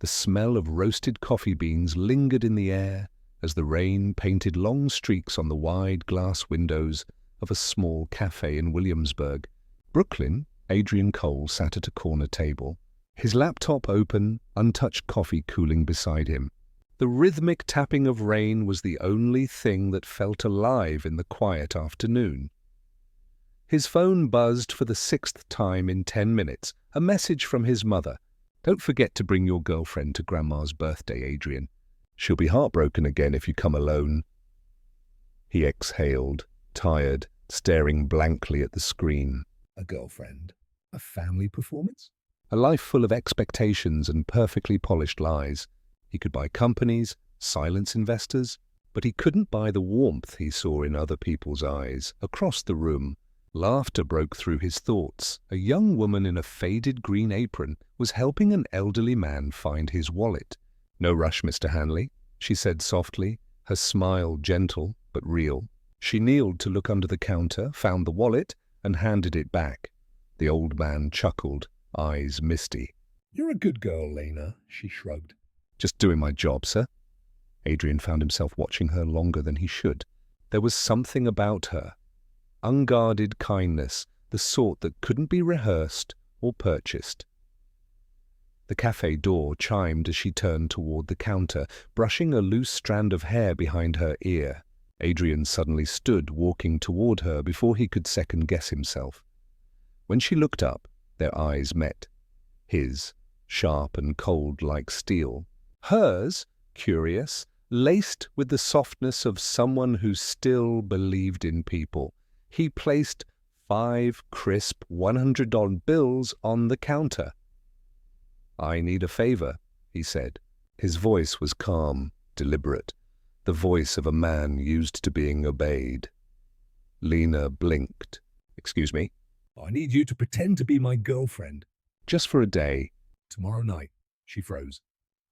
The smell of roasted coffee beans lingered in the air as the rain painted long streaks on the wide glass windows of a small cafe in Williamsburg. Brooklyn, Adrian Cole sat at a corner table, his laptop open, untouched coffee cooling beside him. The rhythmic tapping of rain was the only thing that felt alive in the quiet afternoon. His phone buzzed for the 6th time in 10 minutes, a message from his mother. "Don't forget to bring your girlfriend to Grandma's birthday, Adrian. She'll be heartbroken again if you come alone." He exhaled, tired, staring blankly at the screen. A girlfriend? A family performance? A life full of expectations and perfectly polished lies. He could buy companies, silence investors, but he couldn't buy the warmth he saw in other people's eyes. Across the room, laughter broke through his thoughts. A young woman in a faded green apron was helping an elderly man find his wallet. "No rush, Mr. Hanley," she said softly, her smile gentle but real. She kneeled to look under the counter, found the wallet, and handed it back. The old man chuckled, eyes misty. "You're a good girl, Lena," she shrugged. "Just doing my job, sir." Adrian found himself watching her longer than he should. There was something about her. Unguarded kindness, the sort that couldn't be rehearsed or purchased. The cafe door chimed as she turned toward the counter, brushing a loose strand of hair behind her ear. Adrian suddenly stood, walking toward her before he could second-guess himself. When she looked up, their eyes met. His, sharp and cold like steel. Hers, curious, laced with the softness of someone who still believed in people. He placed 5 crisp $100 bills on the counter. "I need a favor," he said. His voice was calm, deliberate, the voice of a man used to being obeyed. Lena blinked. "Excuse me?" "I need you to pretend to be my girlfriend." "Just for a day." "Tomorrow night." She froze.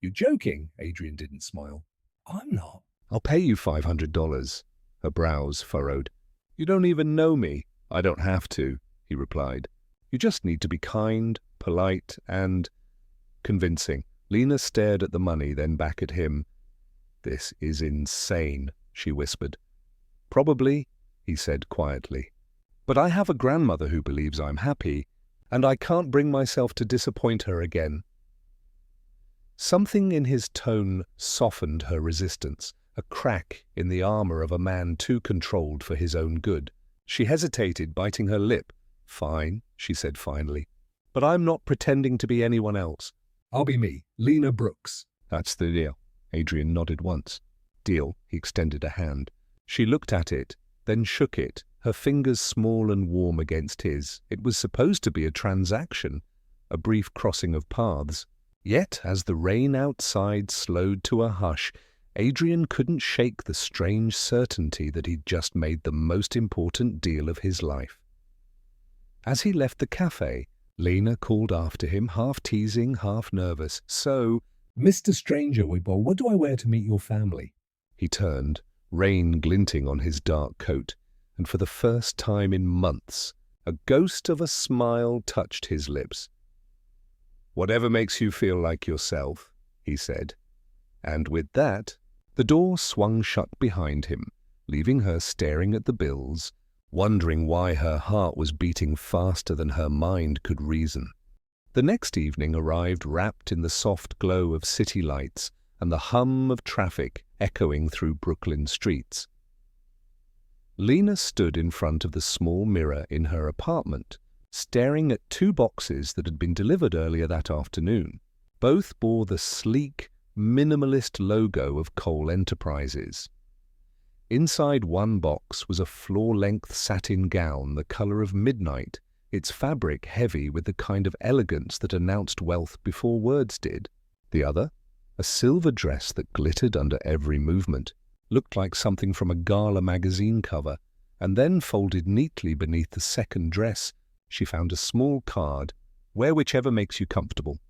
"You're joking?" Adrian didn't smile. "I'm not." "I'll pay you $500. Her brows furrowed. "You don't even know me." "I don't have to," he replied. "You just need to be kind, polite, and convincing." Lena stared at the money, then back at him. "This is insane," she whispered. "Probably," he said quietly. "But I have a grandmother who believes I'm happy, and I can't bring myself to disappoint her again." Something in his tone softened her resistance, a crack in the armor of a man too controlled for his own good. She hesitated, biting her lip. "Fine," she said finally. "But I'm not pretending to be anyone else. I'll be me, Lena Brooks." "That's the deal." Adrian nodded once. "Deal." He extended a hand. She looked at it, then shook it, her fingers small and warm against his. It was supposed to be a transaction, a brief crossing of paths. Yet, as the rain outside slowed to a hush, Adrian couldn't shake the strange certainty that he'd just made the most important deal of his life. As he left the cafe, Lena called after him, half teasing, half nervous. "So, Mr. Stranger, what do I wear to meet your family?" He turned, rain glinting on his dark coat, and for the first time in months, a ghost of a smile touched his lips. "Whatever makes you feel like yourself," he said. And with that, the door swung shut behind him, leaving her staring at the bills, wondering why her heart was beating faster than her mind could reason. The next evening arrived wrapped in the soft glow of city lights and the hum of traffic echoing through Brooklyn streets. Lena stood in front of the small mirror in her apartment, staring at 2 boxes that had been delivered earlier that afternoon. Both bore the sleek, minimalist logo of Cole Enterprises. Inside one box was a floor-length satin gown the color of midnight, its fabric heavy with the kind of elegance that announced wealth before words did. The other, a silver dress that glittered under every movement, looked like something from a gala magazine cover, and then folded neatly beneath the second dress, she found a small card. "Wear whichever makes you comfortable."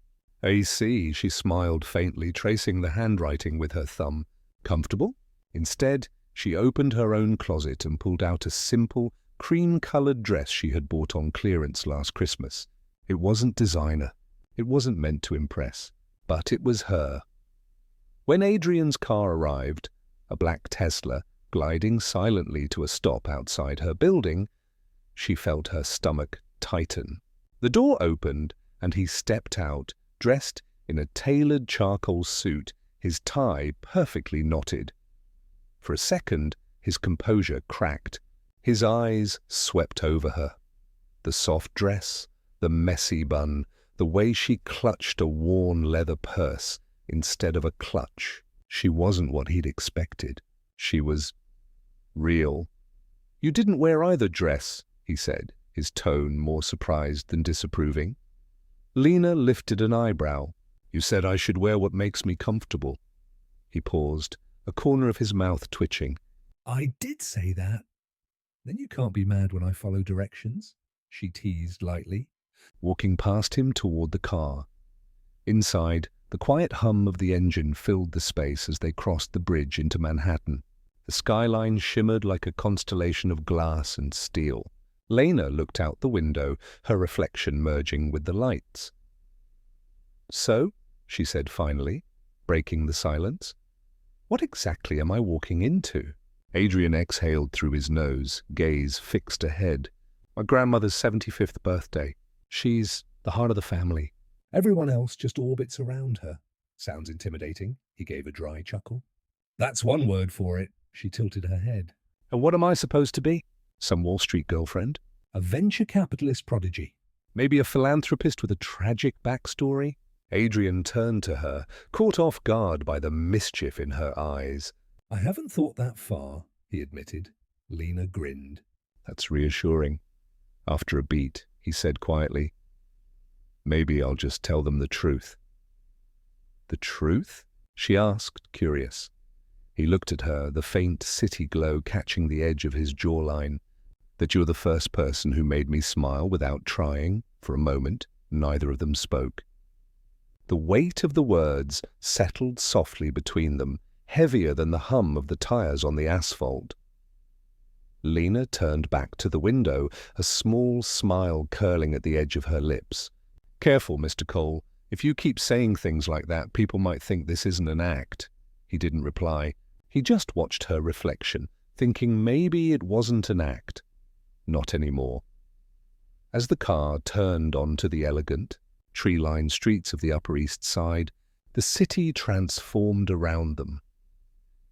"I see," she smiled faintly, tracing the handwriting with her thumb. "Comfortable?" Instead, she opened her own closet and pulled out a simple, cream-colored dress she had bought on clearance last Christmas. It wasn't designer. It wasn't meant to impress. But it was her. When Adrian's car arrived, a black Tesla, gliding silently to a stop outside her building, she felt her stomach tighten. The door opened, and he stepped out, dressed in a tailored charcoal suit, his tie perfectly knotted. For a second, his composure cracked. His eyes swept over her. The soft dress, the messy bun, the way she clutched a worn leather purse instead of a clutch. She wasn't what he'd expected. She was real. "You didn't wear either dress," he said, his tone more surprised than disapproving. Lena lifted an eyebrow. "You said I should wear what makes me comfortable." He paused, a corner of his mouth twitching. "I did say that. Then you can't be mad when I follow directions," she teased lightly, walking past him toward the car. Inside, the quiet hum of the engine filled the space as they crossed the bridge into Manhattan. The skyline shimmered like a constellation of glass and steel. Lena looked out the window, her reflection merging with the lights. "So," she said finally, breaking the silence, "what exactly am I walking into?" Adrian exhaled through his nose, gaze fixed ahead. "My grandmother's 75th birthday. She's the heart of the family. Everyone else just orbits around her." "Sounds intimidating," he gave a dry chuckle. "That's one word for it." She tilted her head. "And what am I supposed to be? Some Wall Street girlfriend? A venture capitalist prodigy? Maybe a philanthropist with a tragic backstory?" Adrian turned to her, caught off guard by the mischief in her eyes. "I haven't thought that far," he admitted. Lena grinned. "That's reassuring." After a beat, he said quietly, "Maybe I'll just tell them the truth." "The truth?" she asked, curious. He looked at her, the faint city glow catching the edge of his jawline. "That you're the first person who made me smile without trying." For a moment, neither of them spoke. The weight of the words settled softly between them, heavier than the hum of the tires on the asphalt. Lena turned back to the window, a small smile curling at the edge of her lips. "Careful, Mr. Cole. If you keep saying things like that, people might think this isn't an act." He didn't reply. He just watched her reflection, thinking maybe it wasn't an act. Not anymore. As the car turned onto the elegant, tree-lined streets of the Upper East Side, the city transformed around them.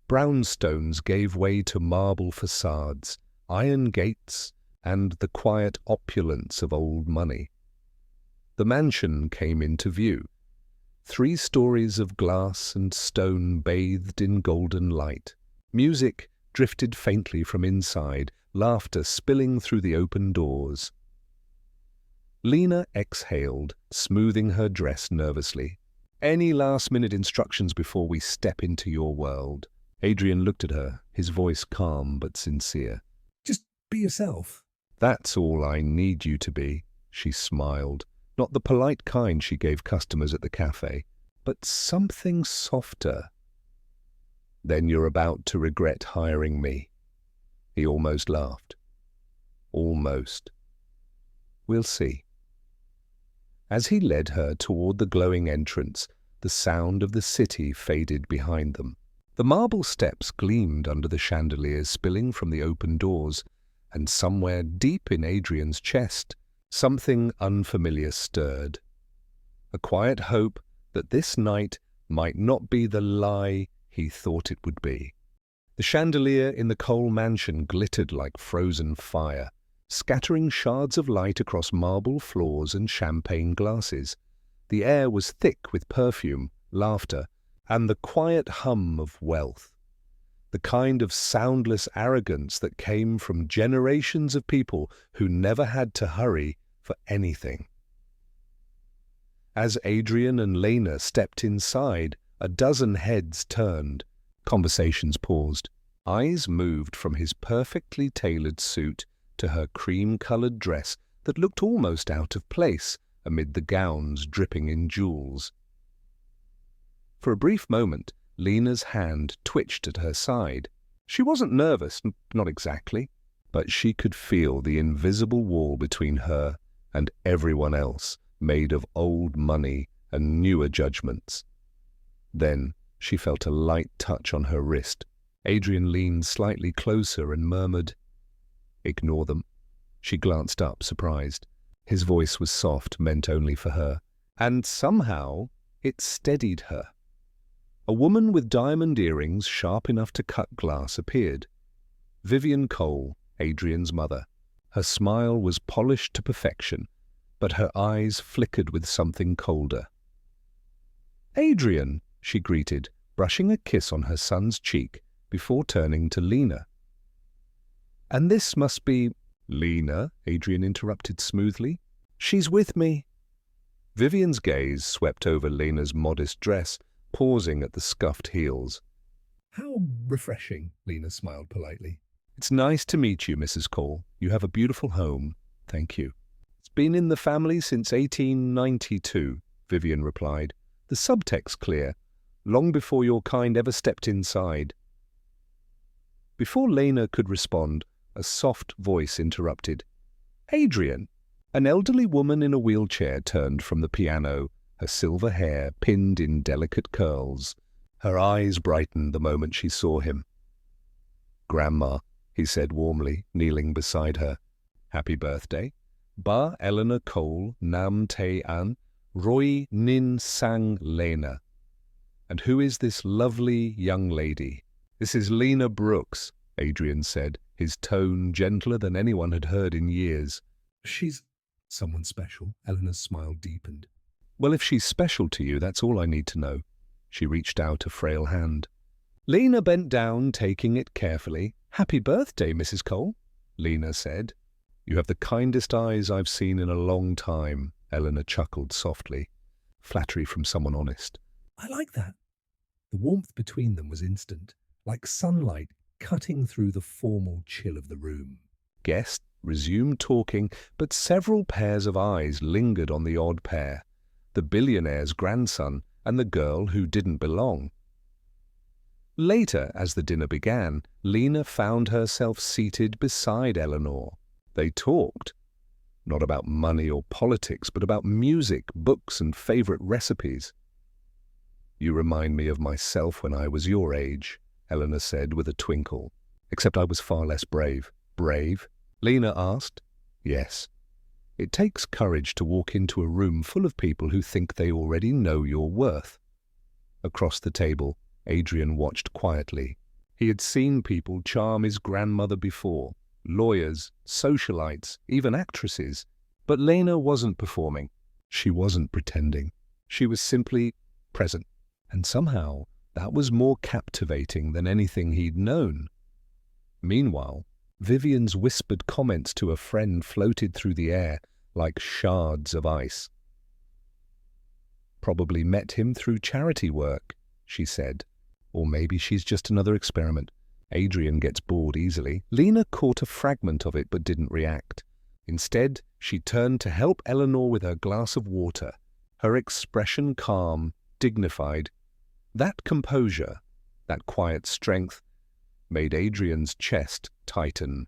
Brownstones gave way to marble facades, iron gates, and the quiet opulence of old money. The mansion came into view. 3 stories of glass and stone bathed in golden light. Music drifted faintly from inside, laughter spilling through the open doors. Lena exhaled, smoothing her dress nervously. "Any last-minute instructions before we step into your world?" Adrian looked at her, his voice calm but sincere. "Just be yourself." "That's all I need you to be," she smiled. Not the polite kind she gave customers at the cafe, but something softer. "Then you're about to regret hiring me." He almost laughed. "Almost. We'll see." As he led her toward the glowing entrance, the sound of the city faded behind them. The marble steps gleamed under the chandeliers spilling from the open doors, and somewhere deep in Adrian's chest, something unfamiliar stirred. A quiet hope that this night might not be the lie he thought it would be. The chandelier in the Cole mansion glittered like frozen fire, scattering shards of light across marble floors and champagne glasses. The air was thick with perfume, laughter, and the quiet hum of wealth. The kind of soundless arrogance that came from generations of people who never had to hurry for anything. As Adrian and Lena stepped inside, a dozen heads turned. Conversations paused. Eyes moved from his perfectly tailored suit to her cream-colored dress that looked almost out of place amid the gowns dripping in jewels. For a brief moment, Lena's hand twitched at her side. She wasn't nervous, not exactly, but she could feel the invisible wall between her and everyone else, made of old money and newer judgments. Then she felt a light touch on her wrist. Adrian leaned slightly closer and murmured, "Ignore them." She glanced up, surprised. His voice was soft, meant only for her. And somehow it steadied her. A woman with diamond earrings sharp enough to cut glass appeared. Vivian Cole, Adrian's mother. Her smile was polished to perfection, but her eyes flickered with something colder. "Adrian," she greeted, brushing a kiss on her son's cheek before turning to Lena. "And this must be—" "Lena," Adrian interrupted smoothly. "She's with me." Vivian's gaze swept over Lena's modest dress, pausing at the scuffed heels. "How refreshing," Lena smiled politely. "It's nice to meet you, Mrs. Cole. You have a beautiful home. Thank you." "It's been in the family since 1892, Vivian replied. "The subtext clear, long before your kind ever stepped inside." Before Lena could respond, a soft voice interrupted. "Adrian!" An elderly woman in a wheelchair turned from the piano, her silver hair pinned in delicate curls. Her eyes brightened the moment she saw him. "Grandma," he said warmly, kneeling beside her. "Happy birthday. Ba Eleanor Cole Nam Te An Roy Nin Sang Lena. And who is this lovely young lady?" "This is Lena Brooks," Adrian said, his tone gentler than anyone had heard in years. "She's someone special?" Eleanor's smile deepened. "Well, if she's special to you, that's all I need to know." She reached out a frail hand. Lena bent down, taking it carefully. "Happy birthday, Mrs. Cole," Lena said. "You have the kindest eyes I've seen in a long time," Eleanor chuckled softly. Flattery from someone honest. "I like that." The warmth between them was instant, like sunlight cutting through the formal chill of the room. Guest resumed talking, but several pairs of eyes lingered on the odd pair, the billionaire's grandson and the girl who didn't belong. Later, as the dinner began, Lena found herself seated beside Eleanor. They talked, not about money or politics, but about music, books, and favorite recipes. "You remind me of myself when I was your age," Eleanor said with a twinkle. "Except I was far less brave." "Brave?" Lena asked. "Yes. It takes courage to walk into a room full of people who think they already know your worth." Across the table, Adrian watched quietly. He had seen people charm his grandmother before, lawyers, socialites, even actresses. But Lena wasn't performing. She wasn't pretending. She was simply present. And somehow, that was more captivating than anything he'd known. Meanwhile, Vivian's whispered comments to a friend floated through the air like shards of ice. "Probably met him through charity work," she said. "Or maybe she's just another experiment. Adrian gets bored easily." Lena caught a fragment of it but didn't react. Instead, she turned to help Eleanor with her glass of water, her expression calm, dignified. That composure, that quiet strength, made Adrian's chest tighten.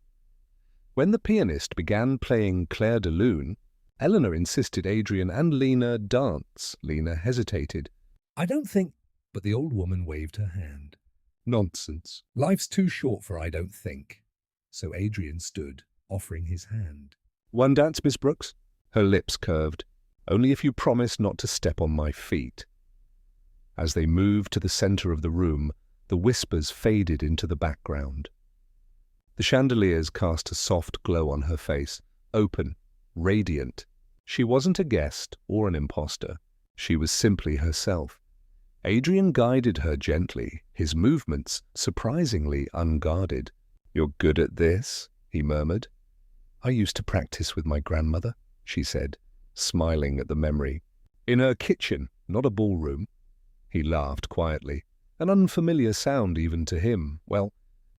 When the pianist began playing Clair de Lune, Eleanor insisted Adrian and Lena dance. Lena hesitated. "I don't think—" But the old woman waved her hand. "Nonsense. Life's too short for I don't think." So Adrian stood, offering his hand. "One dance, Miss Brooks?" Her lips curved. "Only if you promise not to step on my feet." As they moved to the center of the room, the whispers faded into the background. The chandeliers cast a soft glow on her face, open, radiant. She wasn't a guest or an imposter. She was simply herself. Adrian guided her gently, his movements surprisingly unguarded. "You're good at this," he murmured. "I used to practice with my grandmother," she said, smiling at the memory. "In her kitchen, not a ballroom." He laughed quietly, an unfamiliar sound even to him. "Well,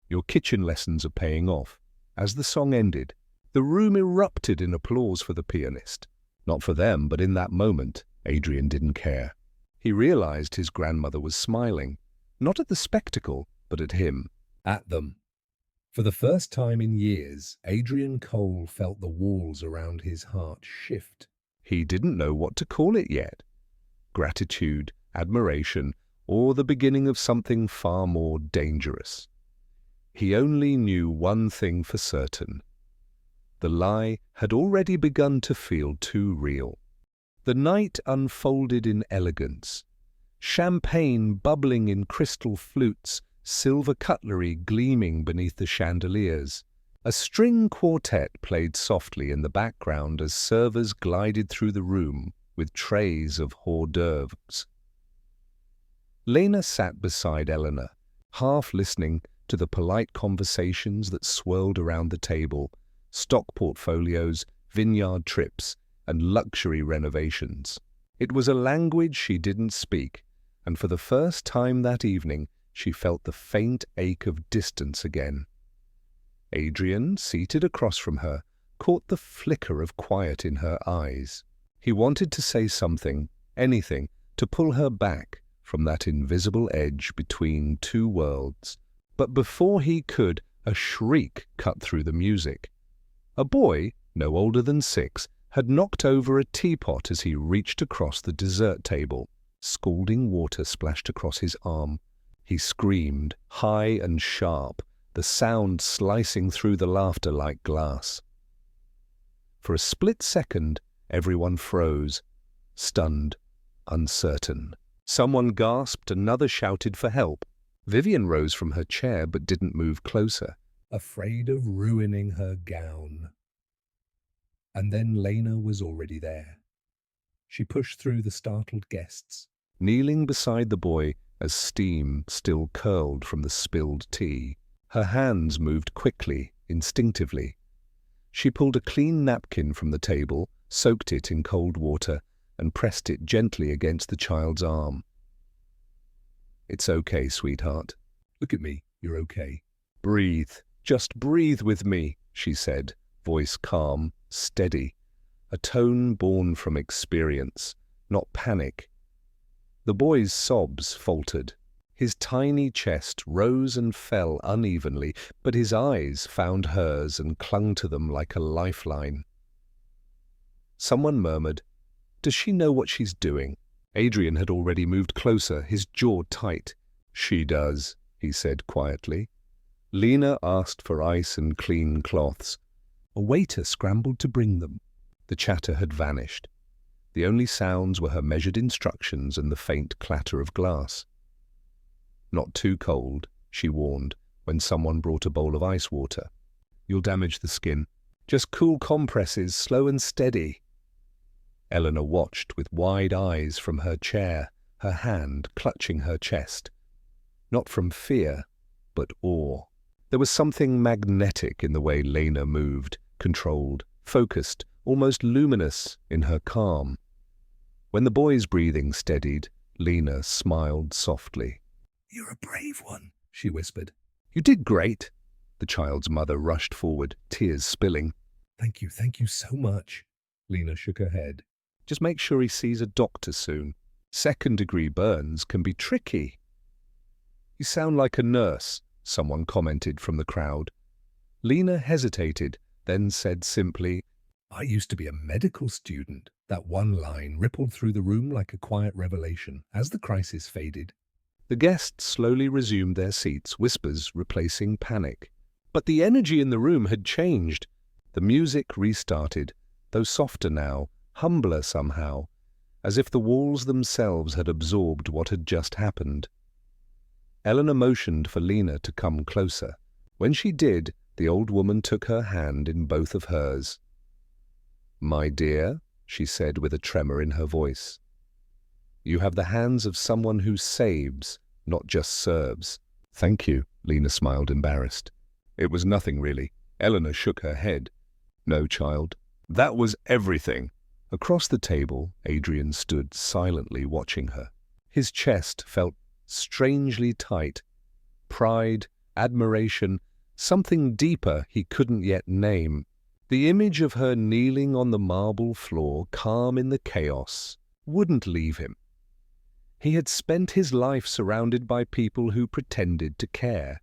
your kitchen lessons are paying off." As the song ended, the room erupted in applause for the pianist. Not for them, but in that moment, Adrian didn't care. He realized his grandmother was smiling, not at the spectacle, but at him, at them. For the first time in years, Adrian Cole felt the walls around his heart shift. He didn't know what to call it yet. gratitude, admiration, or the beginning of something far more dangerous. He only knew one thing for certain. The lie had already begun to feel too real. The night unfolded in elegance. Champagne bubbling in crystal flutes, silver cutlery gleaming beneath the chandeliers. A string quartet played softly in the background as servers glided through the room with trays of hors d'oeuvres. Lena sat beside Eleanor, half listening to the polite conversations that swirled around the table, stock portfolios, vineyard trips, and luxury renovations. It was a language she didn't speak, and for the first time that evening she felt the faint ache of distance again. Adrian, seated across from her, caught the flicker of quiet in her eyes. He wanted to say something, anything, to pull her back from that invisible edge between two worlds. But before he could, a shriek cut through the music. A boy, no older than 6, had knocked over a teapot as he reached across the dessert table. Scalding water splashed across his arm. He screamed, high and sharp, the sound slicing through the laughter like glass. For a split second, everyone froze, stunned, uncertain. Someone gasped, another shouted for help. Vivian rose from her chair but didn't move closer, afraid of ruining her gown. And then Lena was already there. She pushed through the startled guests, kneeling beside the boy as steam still curled from the spilled tea. Her hands moved quickly, instinctively. She pulled a clean napkin from the table, soaked it in cold water, and pressed it gently against the child's arm. "It's okay, sweetheart. Look at me, you're okay. Breathe, just breathe with me," she said, voice calm, steady, a tone born from experience, not panic. The boy's sobs faltered. His tiny chest rose and fell unevenly, but his eyes found hers and clung to them like a lifeline. Someone murmured, "Does she know what she's doing?" Adrian had already moved closer, his jaw tight. "She does," he said quietly. Lena asked for ice and clean cloths. A waiter scrambled to bring them. The chatter had vanished. The only sounds were her measured instructions and the faint clatter of glass. "Not too cold," she warned, when someone brought a bowl of ice water. "You'll damage the skin. Just cool compresses, slow and steady." Eleanor watched with wide eyes from her chair, her hand clutching her chest. Not from fear, but awe. There was something magnetic in the way Lena moved, controlled, focused, almost luminous in her calm. When the boy's breathing steadied, Lena smiled softly. "You're a brave one," she whispered. "You did great." The child's mother rushed forward, tears spilling. Thank you so much." Lena shook her head. "Just make sure he sees a doctor soon. Second-degree burns can be tricky." "You sound like a nurse," someone commented from the crowd. Lena hesitated, then said simply, "I used to be a medical student." That one line rippled through the room like a quiet revelation as the crisis faded. The guests slowly resumed their seats, whispers replacing panic. But the energy in the room had changed. The music restarted, though softer now, humbler somehow, as if the walls themselves had absorbed what had just happened. Eleanor motioned for Lena to come closer. When she did, the old woman took her hand in both of hers. "My dear," she said with a tremor in her voice, "you have the hands of someone who saves, not just serves." "Thank you," Lena smiled, embarrassed. "It was nothing, really." Eleanor shook her head. "No, child. That was everything." Across the table, Adrian stood silently watching her. His chest felt strangely tight. Pride, admiration, something deeper he couldn't yet name. The image of her kneeling on the marble floor, calm in the chaos, wouldn't leave him. He had spent his life surrounded by people who pretended to care.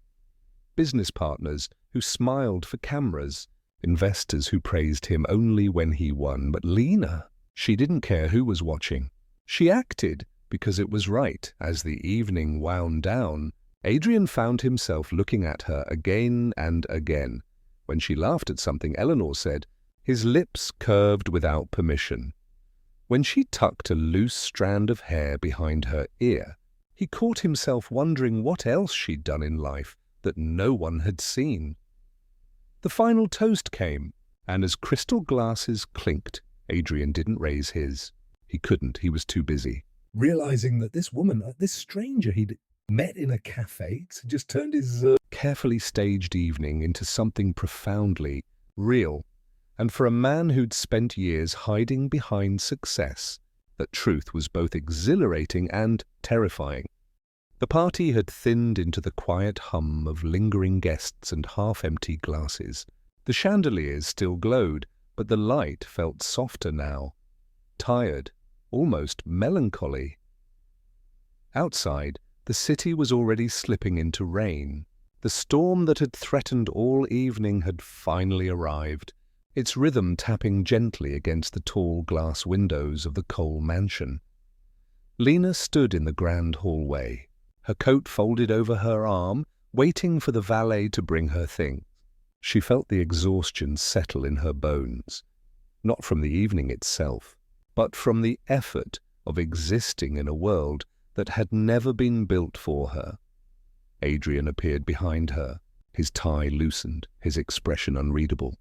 Business partners who smiled for cameras, investors who praised him only when he won. But Lena, she didn't care who was watching. She acted because it was right. As the evening wound down, Adrian found himself looking at her again and again. When she laughed at something Eleanor said, his lips curved without permission. When she tucked a loose strand of hair behind her ear, he caught himself wondering what else she'd done in life that no one had seen. The final toast came, and as crystal glasses clinked, Adrian didn't raise his. He couldn't, he was too busy. Realizing that this woman, this stranger he'd met in a cafe, just turned his carefully staged evening into something profoundly real, and for a man who'd spent years hiding behind success, that truth was both exhilarating and terrifying. The party had thinned into the quiet hum of lingering guests and half-empty glasses. The chandeliers still glowed, but the light felt softer now, tired, almost melancholy. Outside, the city was already slipping into rain. The storm that had threatened all evening had finally arrived, its rhythm tapping gently against the tall glass windows of the Cole mansion. Lena stood in the grand hallway, her coat folded over her arm, waiting for the valet to bring her things. She felt the exhaustion settle in her bones, not from the evening itself, but from the effort of existing in a world that had never been built for her. Adrian appeared behind her, his tie loosened, his expression unreadable.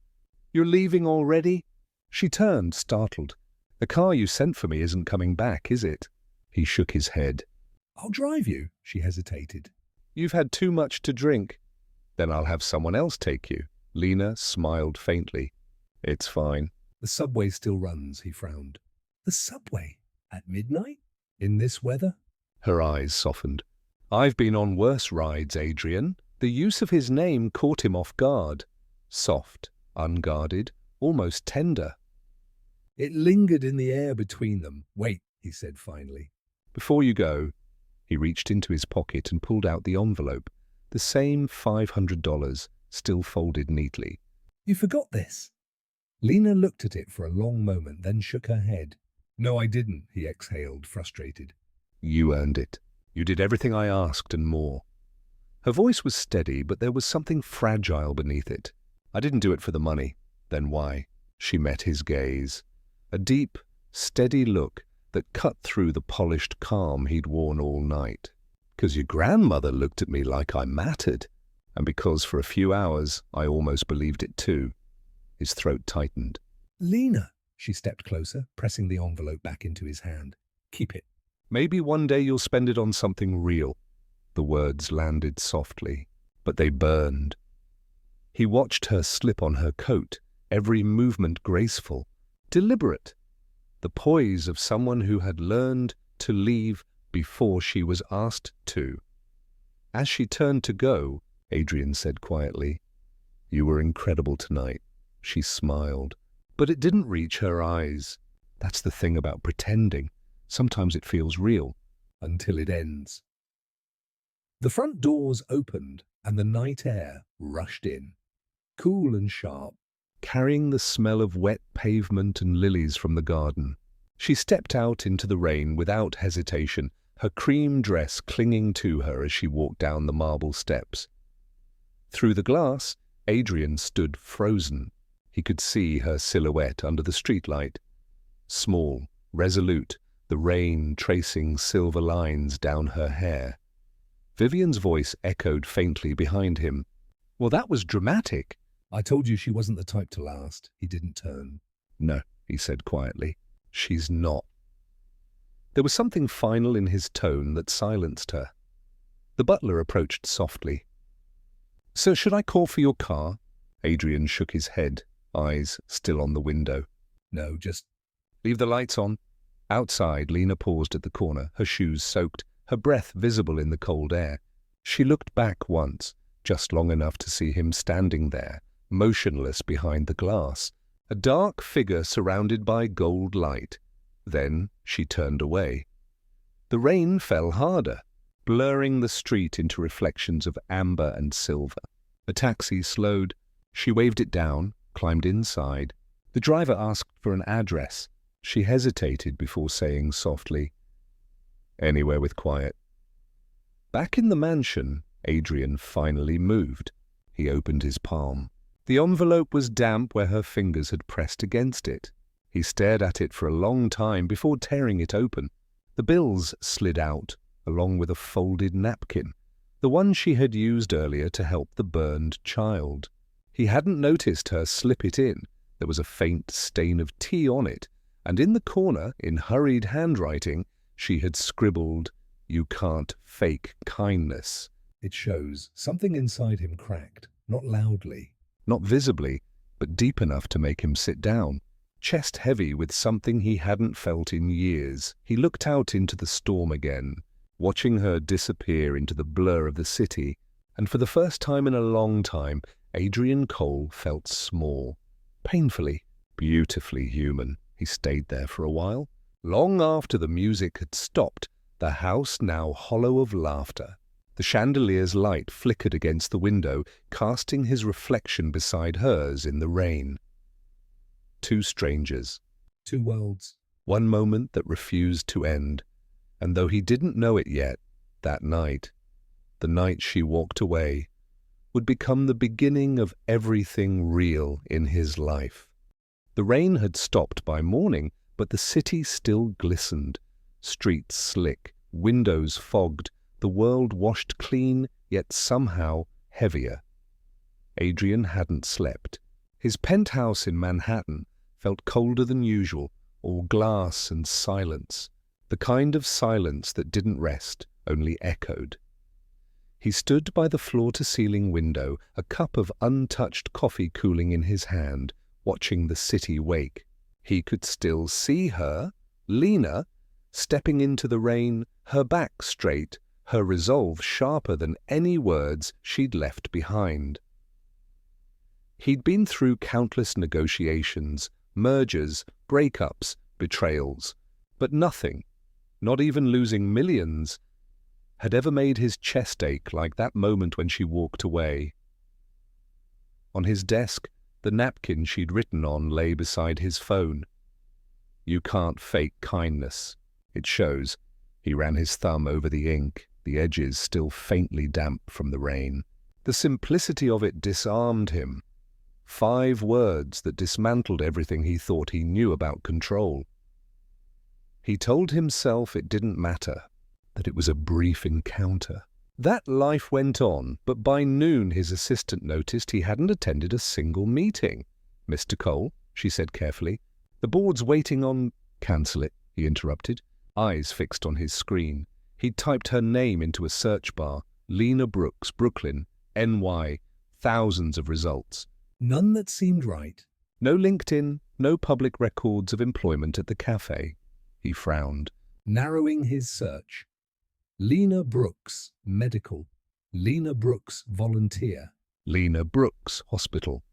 "You're leaving already?" She turned, startled. "The car you sent for me isn't coming back, is it?" He shook his head. "I'll drive you," she hesitated. "You've had too much to drink." "Then I'll have someone else take you." Lena smiled faintly. "It's fine." "The subway still runs," he frowned. "The subway? At midnight? In this weather?" Her eyes softened. "I've been on worse rides, Adrian." The use of his name caught him off guard. Soft, unguarded, almost tender. It lingered in the air between them. "Wait," he said finally. "Before you go," he reached into his pocket and pulled out the envelope, the same $500, still folded neatly. "You forgot this." Lena looked at it for a long moment, then shook her head. "No, I didn't," he exhaled, frustrated. "You earned it. You did everything I asked and more." Her voice was steady, but there was something fragile beneath it. "I didn't do it for the money." "Then why?" She met his gaze. A deep, steady look that cut through the polished calm he'd worn all night. "'Cause your grandmother looked at me like I mattered. And because for a few hours I almost believed it too." His throat tightened. "Lena," she stepped closer, pressing the envelope back into his hand. "Keep it." "Maybe one day you'll spend it on something real." The words landed softly, but they burned. He watched her slip on her coat, every movement graceful, deliberate, the poise of someone who had learned to leave before she was asked to. As she turned to go, Adrian said quietly, "You were incredible tonight." She smiled, but it didn't reach her eyes. That's the thing about pretending. Sometimes it feels real. Until it ends. The front doors opened and the night air rushed in, cool and sharp, carrying the smell of wet pavement and lilies from the garden. She stepped out into the rain without hesitation, her cream dress clinging to her as she walked down the marble steps. Through the glass, Adrian stood frozen. He could see her silhouette under the streetlight. Small, resolute, the rain tracing silver lines down her hair. Vivian's voice echoed faintly behind him. "Well, that was dramatic." "I told you she wasn't the type to last." He didn't turn. "No," he said quietly. "She's not." There was something final in his tone that silenced her. The butler approached softly. "Sir, should I call for your car?" Adrian shook his head, eyes still on the window. "No, just..." "Leave the lights on." Outside, Lena paused at the corner, her shoes soaked, her breath visible in the cold air. She looked back once, just long enough to see him standing there, motionless behind the glass, a dark figure surrounded by gold light. Then she turned away. The rain fell harder, blurring the street into reflections of amber and silver. A taxi slowed. She waved it down, climbed inside. The driver asked for an address. She hesitated before saying softly, "Anywhere with quiet." Back in the mansion, Adrian finally moved. He opened his palm. The envelope was damp where her fingers had pressed against it. He stared at it for a long time before tearing it open. The bills slid out, along with a folded napkin, the one she had used earlier to help the burned child. He hadn't noticed her slip it in. There was a faint stain of tea on it, and in the corner, in hurried handwriting, she had scribbled, "You can't fake kindness." It shows something inside him cracked, not loudly. Not visibly, but deep enough to make him sit down, chest heavy with something he hadn't felt in years. He looked out into the storm again, watching her disappear into the blur of the city, and for the first time in a long time, Adrian Cole felt small, painfully, beautifully human. He stayed there for a while. Long after the music had stopped, the house now hollow of laughter. The chandelier's light flickered against the window, casting his reflection beside hers in the rain. Two strangers. Two worlds. One moment that refused to end, and though he didn't know it yet, that night, the night she walked away, would become the beginning of everything real in his life. The rain had stopped by morning, but the city still glistened. Streets slick, windows fogged, the world washed clean, yet somehow heavier. Adrian hadn't slept. His penthouse in Manhattan felt colder than usual, all glass and silence, the kind of silence that didn't rest, only echoed. He stood by the floor-to-ceiling window, a cup of untouched coffee cooling in his hand, watching the city wake. He could still see her, Lena, stepping into the rain, her back straight, her resolve sharper than any words she'd left behind. He'd been through countless negotiations, mergers, breakups, betrayals, but nothing, not even losing millions, had ever made his chest ache like that moment when she walked away. On his desk, the napkin she'd written on lay beside his phone. "You can't fake kindness. It shows." He ran his thumb over the ink, the edges still faintly damp from the rain. The simplicity of it disarmed him. 5 words that dismantled everything he thought he knew about control. He told himself it didn't matter, that it was a brief encounter. That life went on, but by noon his assistant noticed he hadn't attended a single meeting. "Mr. Cole," she said carefully, "the board's waiting on—" "Cancel it," he interrupted, eyes fixed on his screen. He'd typed her name into a search bar. Lena Brooks, Brooklyn, NY, thousands of results. None that seemed right. No LinkedIn, no public records of employment at the cafe. He frowned. Narrowing his search. Lena Brooks, medical. Lena Brooks, volunteer. Lena Brooks, hospital.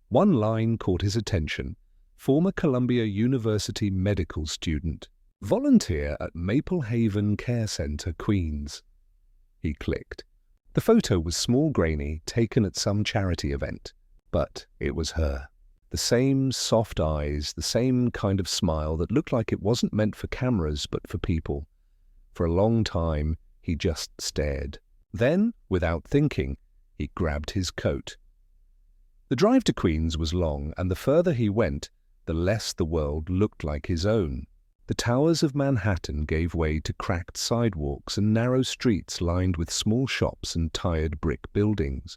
One line caught his attention. Former Columbia University medical student. Volunteer at Maple Haven Care Center, Queens. He clicked. The photo was small grainy, taken at some charity event. But it was her. The same soft eyes, the same kind of smile that looked like it wasn't meant for cameras but for people. For a long time, he just stared. Then, without thinking, he grabbed his coat. The drive to Queens was long, and the further he went, the less the world looked like his own. The towers of Manhattan gave way to cracked sidewalks and narrow streets lined with small shops and tired brick buildings.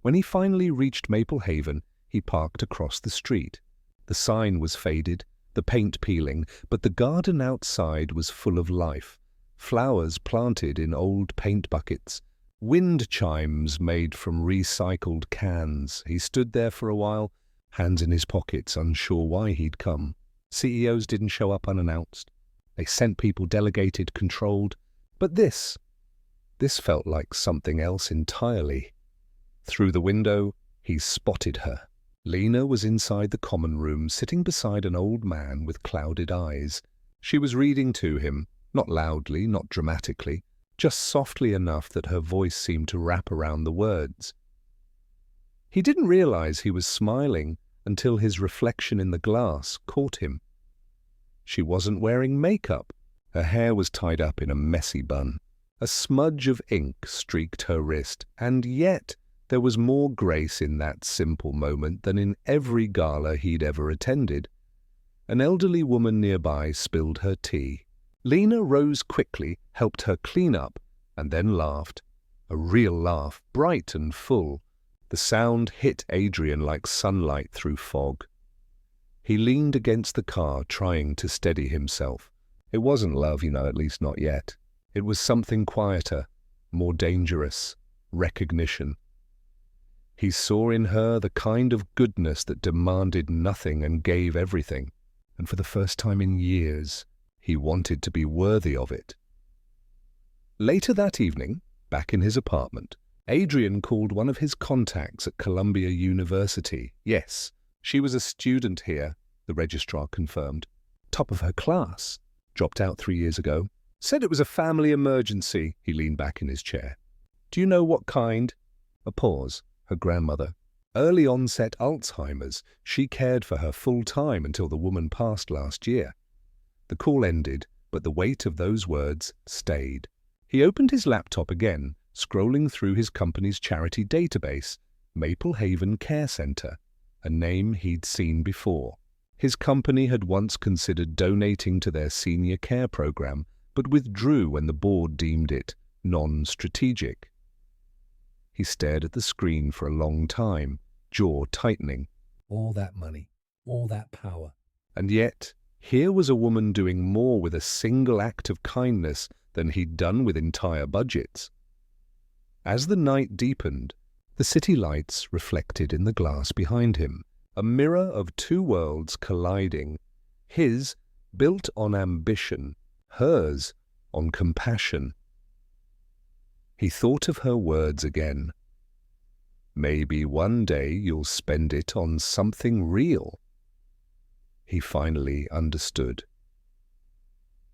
When he finally reached Maple Haven, he parked across the street. The sign was faded, the paint peeling, but the garden outside was full of life. Flowers planted in old paint buckets, wind chimes made from recycled cans. He stood there for a while, hands in his pockets, unsure why he'd come. CEOs didn't show up unannounced. They sent people delegated, controlled. But this felt like something else entirely. Through the window, he spotted her. Lena was inside the common room, sitting beside an old man with clouded eyes. She was reading to him, not loudly, not dramatically, just softly enough that her voice seemed to wrap around the words. He didn't realize he was smiling until his reflection in the glass caught him. She wasn't wearing makeup. Her hair was tied up in a messy bun. A smudge of ink streaked her wrist, and yet there was more grace in that simple moment than in every gala he'd ever attended. An elderly woman nearby spilled her tea. Lena rose quickly, helped her clean up, and then laughed. A real laugh, bright and full. The sound hit Adrian like sunlight through fog. He leaned against the car, trying to steady himself. It wasn't love, at least not yet. It was something quieter, more dangerous, recognition. He saw in her the kind of goodness that demanded nothing and gave everything, and for the first time in years, he wanted to be worthy of it. Later that evening, back in his apartment, Adrian called one of his contacts at Columbia University. Yes, she was a student here, the registrar confirmed. Top of her class. Dropped out 3 years ago. Said it was a family emergency. He leaned back in his chair. Do you know what kind? A pause. Her grandmother. Early onset Alzheimer's. She cared for her full time until the woman passed last year. The call ended, but the weight of those words stayed. He opened his laptop again, scrolling through his company's charity database, Maple Haven Care Center, a name he'd seen before. His company had once considered donating to their senior care program, but withdrew when the board deemed it non-strategic. He stared at the screen for a long time, jaw tightening. All that money, all that power. And yet, here was a woman doing more with a single act of kindness than he'd done with entire budgets. As the night deepened, the city lights reflected in the glass behind him, a mirror of two worlds colliding, his built on ambition, hers on compassion. He thought of her words again. Maybe one day you'll spend it on something real. He finally understood.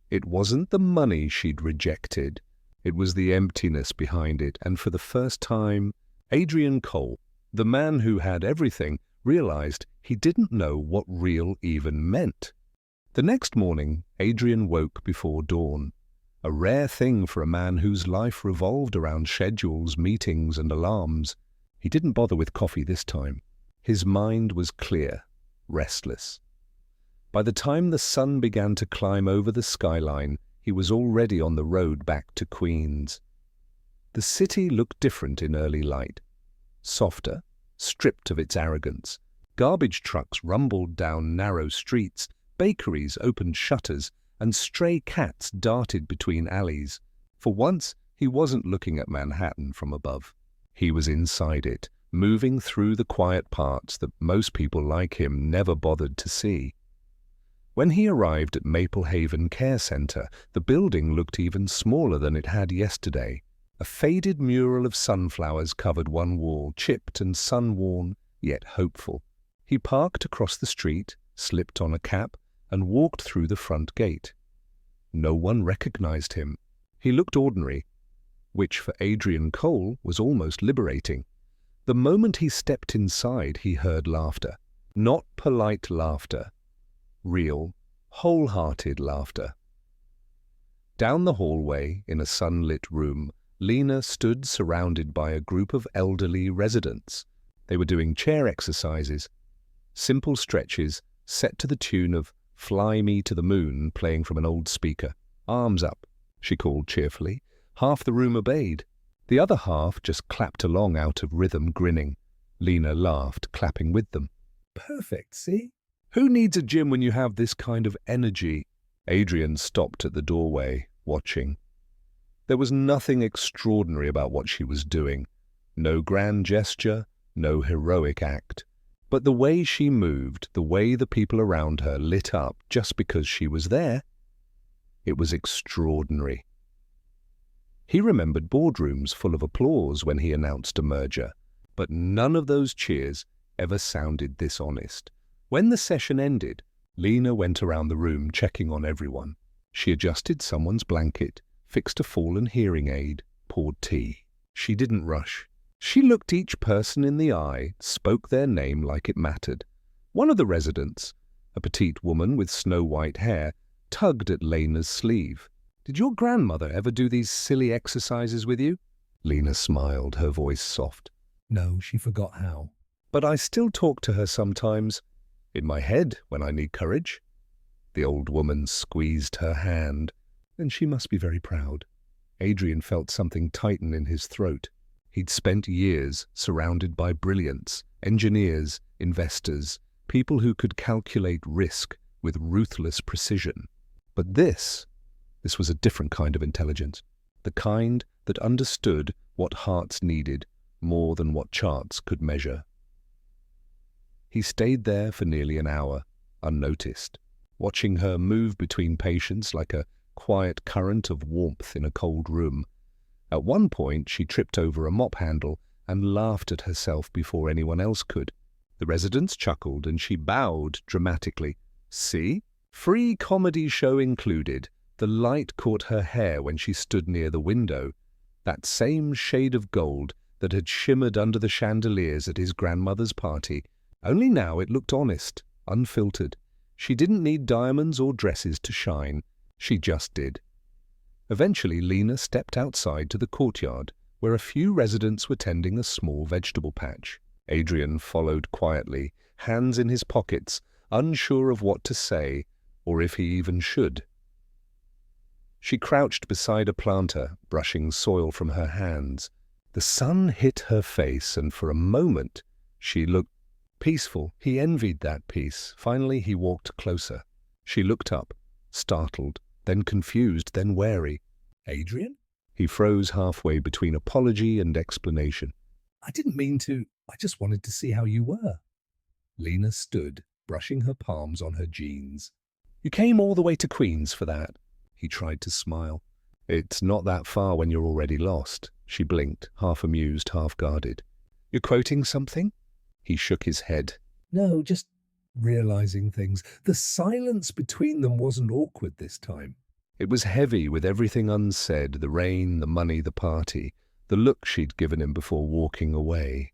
It wasn't the money she'd rejected, it was the emptiness behind it, and for the first time, Adrian Cole, the man who had everything, realized he didn't know what real even meant. The next morning, Adrian woke before dawn, a rare thing for a man whose life revolved around schedules, meetings, and alarms. He didn't bother with coffee this time. His mind was clear, restless. By the time the sun began to climb over the skyline, he was already on the road back to Queens. The city looked different in early light. Softer, stripped of its arrogance. Garbage trucks rumbled down narrow streets, bakeries opened shutters, and stray cats darted between alleys. For once, he wasn't looking at Manhattan from above. He was inside it, moving through the quiet parts that most people like him never bothered to see. When he arrived at Maple Haven Care Center, the building looked even smaller than it had yesterday. A faded mural of sunflowers covered one wall, chipped and sun-worn, yet hopeful. He parked across the street, slipped on a cap, and walked through the front gate. No one recognized him. He looked ordinary, which for Adrian Cole was almost liberating. The moment he stepped inside, he heard laughter. Not polite laughter. Real, wholehearted laughter. Down the hallway, in a sunlit room, Lena stood surrounded by a group of elderly residents. They were doing chair exercises, simple stretches set to the tune of Fly Me to the Moon playing from an old speaker. Arms up, she called cheerfully. Half the room obeyed. The other half just clapped along out of rhythm, grinning. Lena laughed, clapping with them. Perfect, see? Who needs a gym when you have this kind of energy? Adrian stopped at the doorway, watching. There was nothing extraordinary about what she was doing. No grand gesture, no heroic act. But the way she moved, the way the people around her lit up just because she was there, it was extraordinary. He remembered boardrooms full of applause when he announced a merger, but none of those cheers ever sounded this honest. When the session ended, Lena went around the room checking on everyone. She adjusted someone's blanket, fixed a fallen hearing aid, poured tea. She didn't rush. She looked each person in the eye, spoke their name like it mattered. One of the residents, a petite woman with snow-white hair, tugged at Lena's sleeve. "Did your grandmother ever do these silly exercises with you?" Lena smiled, her voice soft. No, she forgot how. "But I still talk to her sometimes. In my head, when I need courage." The old woman squeezed her hand. Then she must be very proud. Adrian felt something tighten in his throat. He'd spent years surrounded by brilliance, engineers, investors, people who could calculate risk with ruthless precision. But this was a different kind of intelligence, the kind that understood what hearts needed more than what charts could measure. He stayed there for nearly an hour, unnoticed, watching her move between patients like a quiet current of warmth in a cold room. At one point, she tripped over a mop handle and laughed at herself before anyone else could. The residents chuckled and she bowed dramatically. "See? Free comedy show included." The light caught her hair when she stood near the window, that same shade of gold that had shimmered under the chandeliers at his grandmother's party. Only now it looked honest, unfiltered. She didn't need diamonds or dresses to shine. She just did. Eventually, Lena stepped outside to the courtyard, where a few residents were tending a small vegetable patch. Adrian followed quietly, hands in his pockets, unsure of what to say, or if he even should. She crouched beside a planter, brushing soil from her hands. The sun hit her face, and for a moment she looked peaceful. He envied that peace. Finally, he walked closer. She looked up, startled, then confused, then wary. Adrian? He froze halfway between apology and explanation. I didn't mean to. I just wanted to see how you were. Lena stood, brushing her palms on her jeans. "You came all the way to Queens for that?" He tried to smile. "It's not that far when you're already lost." She blinked, half amused, half guarded. "You're quoting something?" He shook his head. No, just realizing things. The silence between them wasn't awkward this time. It was heavy with everything unsaid, the rain, the money, the party, the look she'd given him before walking away.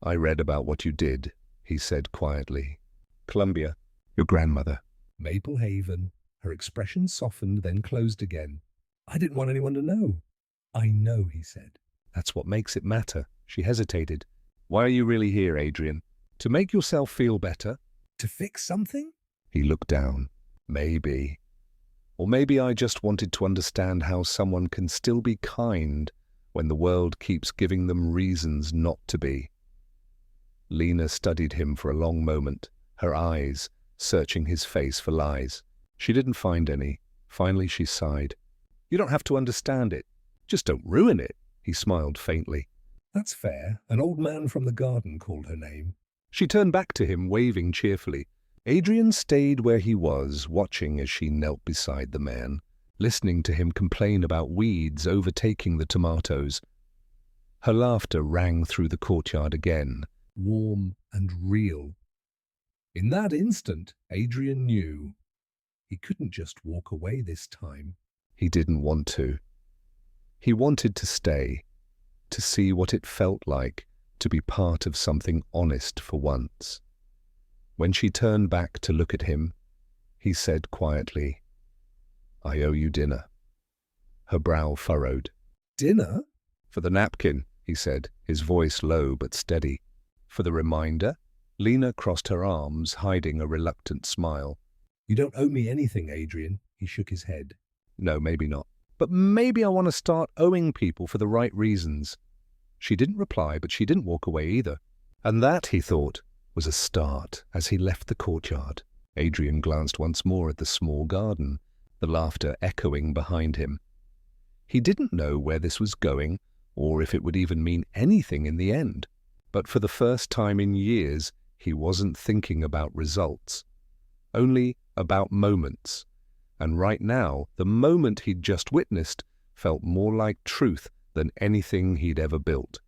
"I read about what you did," he said quietly. "Columbia, your grandmother." Maple Haven. Her expression softened, then closed again. I didn't want anyone to know. I know, he said. "That's what makes it matter." She hesitated. "Why are you really here, Adrian? To make yourself feel better?" To fix something? He looked down. "Maybe. Or maybe I just wanted to understand how someone can still be kind when the world keeps giving them reasons not to be." Lena studied him for a long moment, her eyes searching his face for lies. She didn't find any. Finally she sighed. "You don't have to understand it. Just don't ruin it." He smiled faintly. That's fair. An old man from the garden called her name. She turned back to him, waving cheerfully. Adrian stayed where he was, watching as she knelt beside the man, listening to him complain about weeds overtaking the tomatoes. Her laughter rang through the courtyard again, Warm and real. In that instant, Adrian knew. He couldn't just walk away this time. He didn't want to. He wanted to stay, to see what it felt like to be part of something honest for once. When she turned back to look at him, he said quietly, "I owe you dinner." Her brow furrowed. Dinner? "For the napkin," he said, his voice low but steady. "For the reminder?" Lena crossed her arms, hiding a reluctant smile. You don't owe me anything, Adrian. He shook his head. "No, maybe not. But maybe I want to start owing people for the right reasons." She didn't reply, but she didn't walk away either. And that, he thought, was a start as he left the courtyard. Adrian glanced once more at the small garden, the laughter echoing behind him. He didn't know where this was going, or if it would even mean anything in the end. But for the first time in years, he wasn't thinking about results, only about moments. And right now, the moment he'd just witnessed felt more like truth than anything he'd ever built.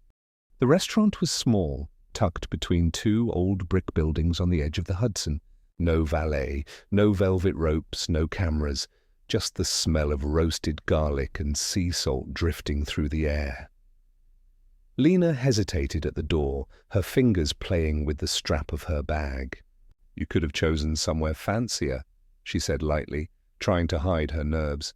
The restaurant was small, tucked between two old brick buildings on the edge of the Hudson. No valet, no velvet ropes, no cameras, just the smell of roasted garlic and sea salt drifting through the air. Lena hesitated at the door, her fingers playing with the strap of her bag. "You could have chosen somewhere fancier," she said lightly, trying to hide her nerves.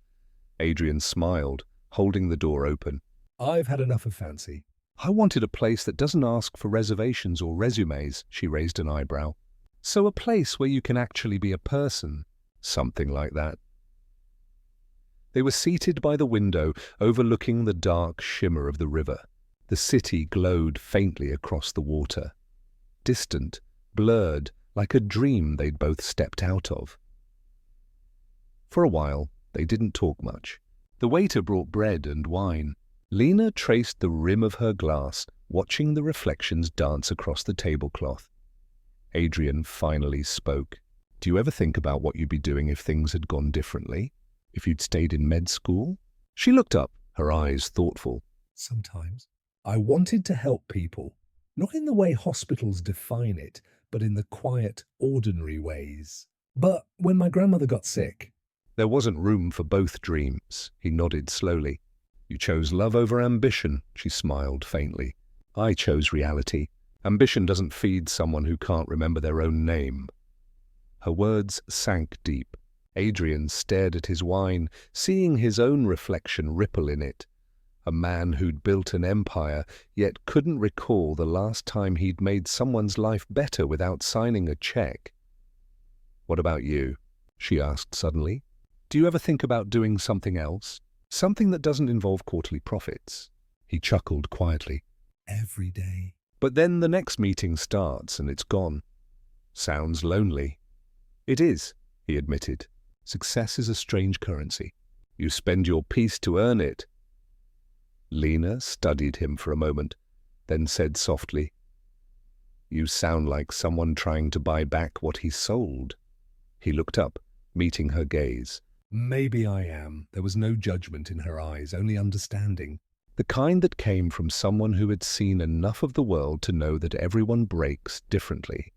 Adrian smiled, holding the door open. I've had enough of fancy. I wanted a place that doesn't ask for reservations or resumes, she raised an eyebrow. So a place where you can actually be a person. Something like that. They were seated by the window, overlooking the dark shimmer of the river. The city glowed faintly across the water. Distant, blurred, like a dream they'd both stepped out of. For a while, they didn't talk much. The waiter brought bread and wine. Lena traced the rim of her glass, watching the reflections dance across the tablecloth. Adrian finally spoke. Do you ever think about what you'd be doing if things had gone differently? If you'd stayed in med school? She looked up, her eyes thoughtful. Sometimes. I wanted to help people, not in the way hospitals define it, but in the quiet, ordinary ways. But when my grandmother got sick... There wasn't room for both dreams, he nodded slowly. You chose love over ambition, she smiled faintly. I chose reality. Ambition doesn't feed someone who can't remember their own name. Her words sank deep. Adrian stared at his wine, seeing his own reflection ripple in it. A man who'd built an empire, yet couldn't recall the last time he'd made someone's life better without signing a check. What about you? She asked suddenly. Do you ever think about doing something else? Something that doesn't involve quarterly profits? He chuckled quietly. Every day. But then the next meeting starts and it's gone. Sounds lonely. It is, he admitted. Success is a strange currency. You spend your piece to earn it. Lena studied him for a moment, then said softly, You sound like someone trying to buy back what he sold. He looked up, meeting her gaze. Maybe I am. There was no judgment in her eyes, only understanding. The kind that came from someone who had seen enough of the world to know that everyone breaks differently.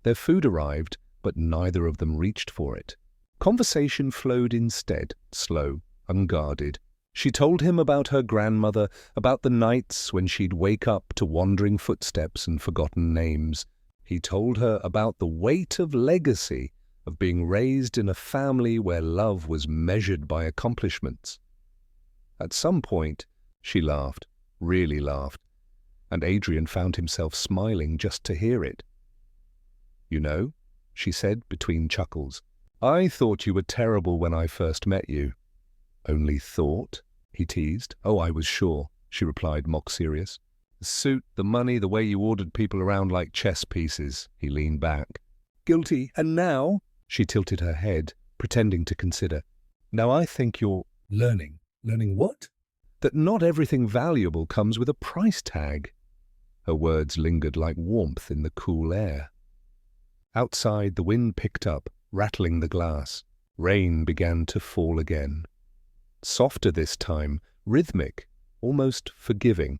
Their food arrived, but neither of them reached for it. Conversation flowed instead, slow, unguarded. She told him about her grandmother, about the nights when she'd wake up to wandering footsteps and forgotten names. He told her about the weight of legacy, of being raised in a family where love was measured by accomplishments. At some point, she laughed, really laughed, and Adrian found himself smiling just to hear it. You know, she said between chuckles, I thought you were terrible when I first met you. Only thought? He teased. Oh, I was sure, she replied, mock serious. The suit, the money, the way you ordered people around like chess pieces. He leaned back. Guilty. And now? She tilted her head, pretending to consider. Now I think you're... Learning. Learning what? That not everything valuable comes with a price tag. Her words lingered like warmth in the cool air. Outside, the wind picked up, rattling the glass. Rain began to fall again. Softer this time, rhythmic, almost forgiving.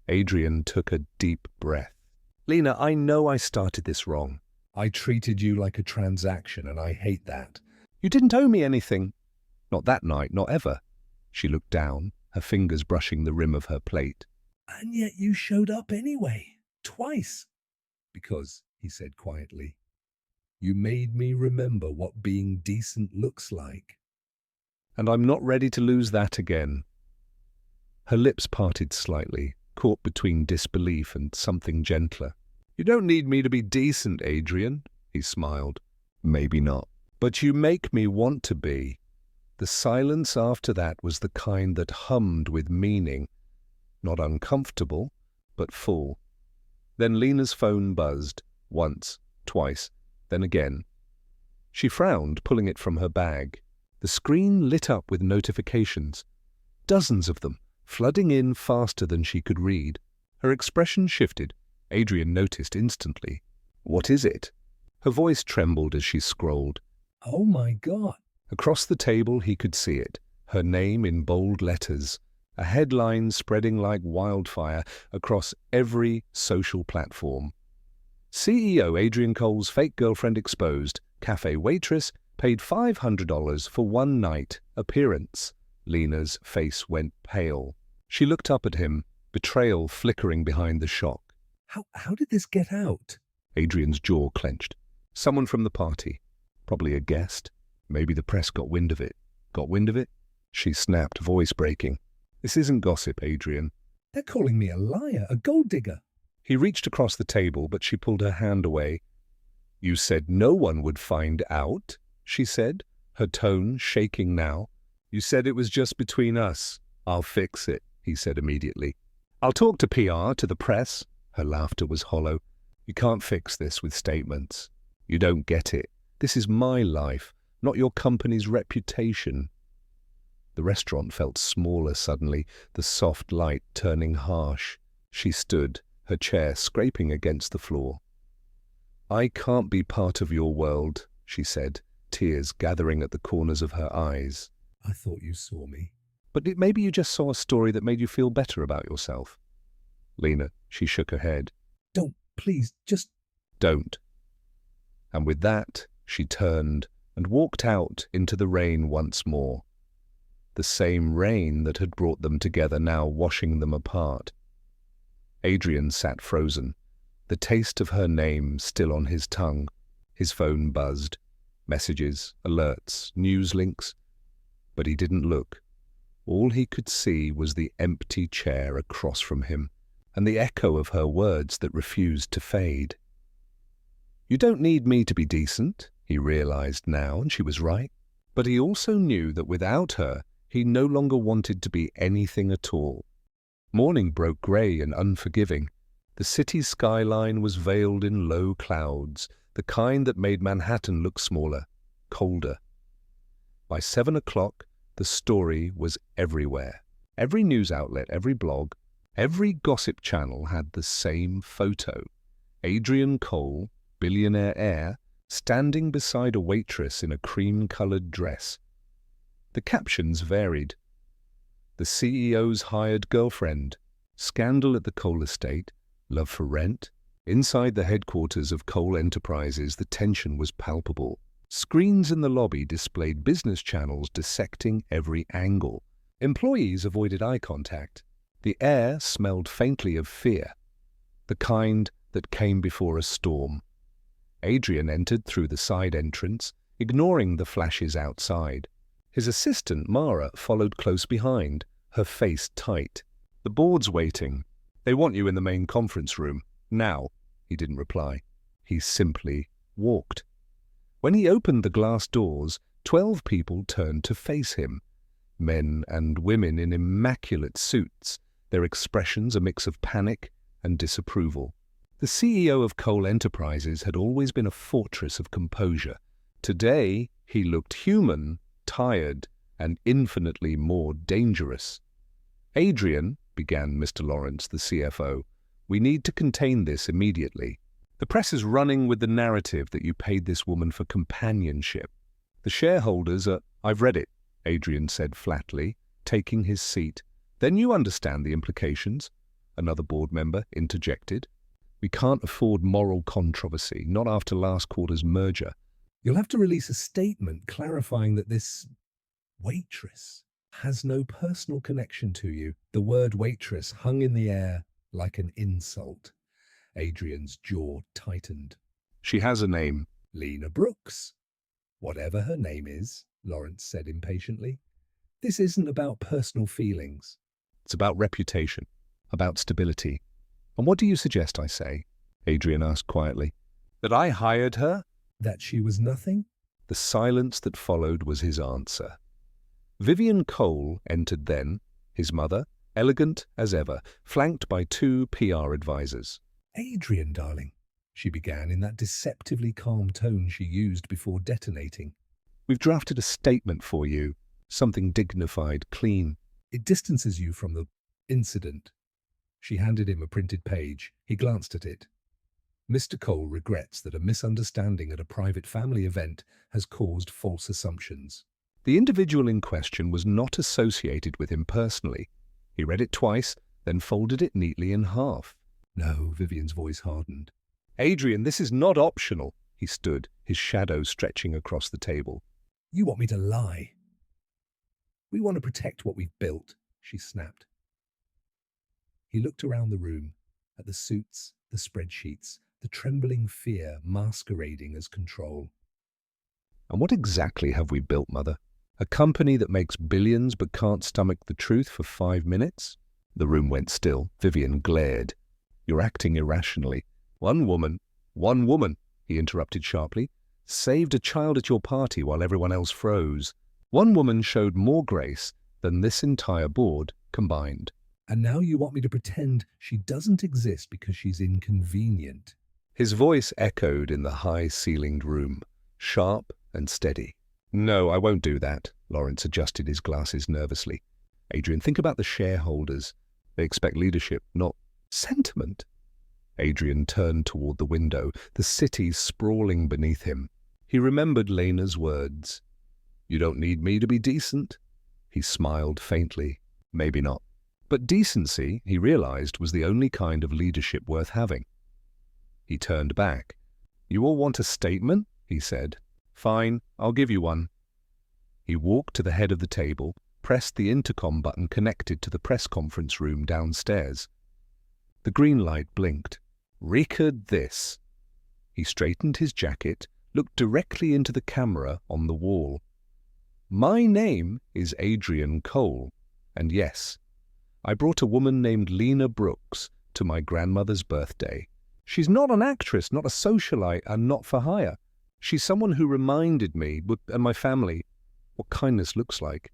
Adrian took a deep breath. Lena, I know I started this wrong. I treated you like a transaction, and I hate that. You didn't owe me anything. Not that night, not ever. She looked down, her fingers brushing the rim of her plate. And yet you showed up anyway, twice. Because, he said quietly, you made me remember what being decent looks like. And I'm not ready to lose that again. Her lips parted slightly, caught between disbelief and something gentler. You don't need me to be decent, Adrian, he smiled. Maybe not. But you make me want to be. The silence after that was the kind that hummed with meaning. Not uncomfortable, but full. Then Lena's phone buzzed, once, twice, then again. She frowned, pulling it from her bag. The screen lit up with notifications. Dozens of them, flooding in faster than she could read. Her expression shifted. Adrian noticed instantly. What is it? Her voice trembled as she scrolled. Oh my God. Across the table he could see it, her name in bold letters, a headline spreading like wildfire across every social platform. CEO Adrian Cole's fake girlfriend exposed, cafe waitress paid $500 for one night appearance. Lena's face went pale. She looked up at him, betrayal flickering behind the shock. How did this get out? Adrian's jaw clenched. Someone from the party. Probably a guest. Maybe the press got wind of it. Got wind of it? She snapped, voice breaking. This isn't gossip, Adrian. They're calling me a liar, a gold digger. He reached across the table, but she pulled her hand away. You said no one would find out, she said, her tone shaking now. You said it was just between us. I'll fix it, he said immediately. I'll talk to PR, to the press. Her laughter was hollow. You can't fix this with statements. You don't get it. This is my life, not your company's reputation. The restaurant felt smaller suddenly, the soft light turning harsh. She stood, her chair scraping against the floor. I can't be part of your world, she said, tears gathering at the corners of her eyes. I thought you saw me. But maybe you just saw a story that made you feel better about yourself. Lena, she shook her head. Don't, please, just... Don't. And with that, she turned and walked out into the rain once more. The same rain that had brought them together now washing them apart. Adrian sat frozen, the taste of her name still on his tongue. His phone buzzed. Messages, alerts, news links. But he didn't look. All he could see was the empty chair across from him and the echo of her words that refused to fade. You don't need me to be decent, he realized now, and she was right. But he also knew that without her, he no longer wanted to be anything at all. Morning broke grey and unforgiving. The city's skyline was veiled in low clouds, the kind that made Manhattan look smaller, colder. By 7 o'clock, the story was everywhere. Every news outlet, every blog, every gossip channel had the same photo. Adrian Cole, billionaire heir, standing beside a waitress in a cream-coloured dress. The captions varied. The CEO's hired girlfriend, scandal at the Cole estate, love for rent. Inside the headquarters of Cole Enterprises, the tension was palpable. Screens in the lobby displayed business channels dissecting every angle. Employees avoided eye contact. The air smelled faintly of fear, the kind that came before a storm. Adrian entered through the side entrance, ignoring the flashes outside. His assistant, Mara, followed close behind, her face tight. The board's waiting. They want you in the main conference room. Now, he didn't reply. He simply walked. When he opened the glass doors, 12 people turned to face him. Men and women in immaculate suits, their expressions a mix of panic and disapproval. The CEO of Cole Enterprises had always been a fortress of composure. Today, he looked human, tired, and infinitely more dangerous. Adrian, began Mr. Lawrence, the CFO, we need to contain this immediately. The press is running with the narrative that you paid this woman for companionship. The shareholders are... I've read it, Adrian said flatly, taking his seat. Then you understand the implications, another board member interjected. We can't afford moral controversy, not after last quarter's merger. You'll have to release a statement clarifying that this waitress has no personal connection to you. The word waitress hung in the air like an insult. Adrian's jaw tightened. She has a name. Lena Brooks. Whatever her name is, Lawrence said impatiently. This isn't about personal feelings. It's about reputation, about stability. And what do you suggest I say? Adrian asked quietly. That I hired her? That she was nothing? The silence that followed was his answer. Vivian Cole entered then, his mother, elegant as ever, flanked by 2 PR advisors. Adrian, darling, she began in that deceptively calm tone she used before detonating. We've drafted a statement for you, something dignified, clean. It distances you from the incident. She handed him a printed page. He glanced at it. Mr. Cole regrets that a misunderstanding at a private family event has caused false assumptions. The individual in question was not associated with him personally. He read it twice, then folded it neatly in half. No, Vivian's voice hardened. Adrian, this is not optional. He stood, his shadow stretching across the table. You want me to lie? We want to protect what we've built, she snapped. He looked around the room, at the suits, the spreadsheets, the trembling fear masquerading as control. And what exactly have we built, Mother? A company that makes billions but can't stomach the truth for 5 minutes? The room went still. Vivian glared. You're acting irrationally. One woman, he interrupted sharply, saved a child at your party while everyone else froze. One woman showed more grace than this entire board combined. And now you want me to pretend she doesn't exist because she's inconvenient? His voice echoed in the high-ceilinged room, sharp and steady. No, I won't do that. Lawrence adjusted his glasses nervously. Adrian, think about the shareholders. They expect leadership, not sentiment. Adrian turned toward the window, the city sprawling beneath him. He remembered Lena's words. You don't need me to be decent. He smiled faintly. Maybe not. But decency, he realized, was the only kind of leadership worth having. He turned back. You all want a statement? He said. Fine, I'll give you one. He walked to the head of the table, pressed the intercom button connected to the press conference room downstairs. The green light blinked. Record this. He straightened his jacket, looked directly into the camera on the wall. My name is Adrian Cole, and yes, I brought a woman named Lena Brooks to my grandmother's birthday. She's not an actress, not a socialite, and not for hire. She's someone who reminded me, and my family, what kindness looks like.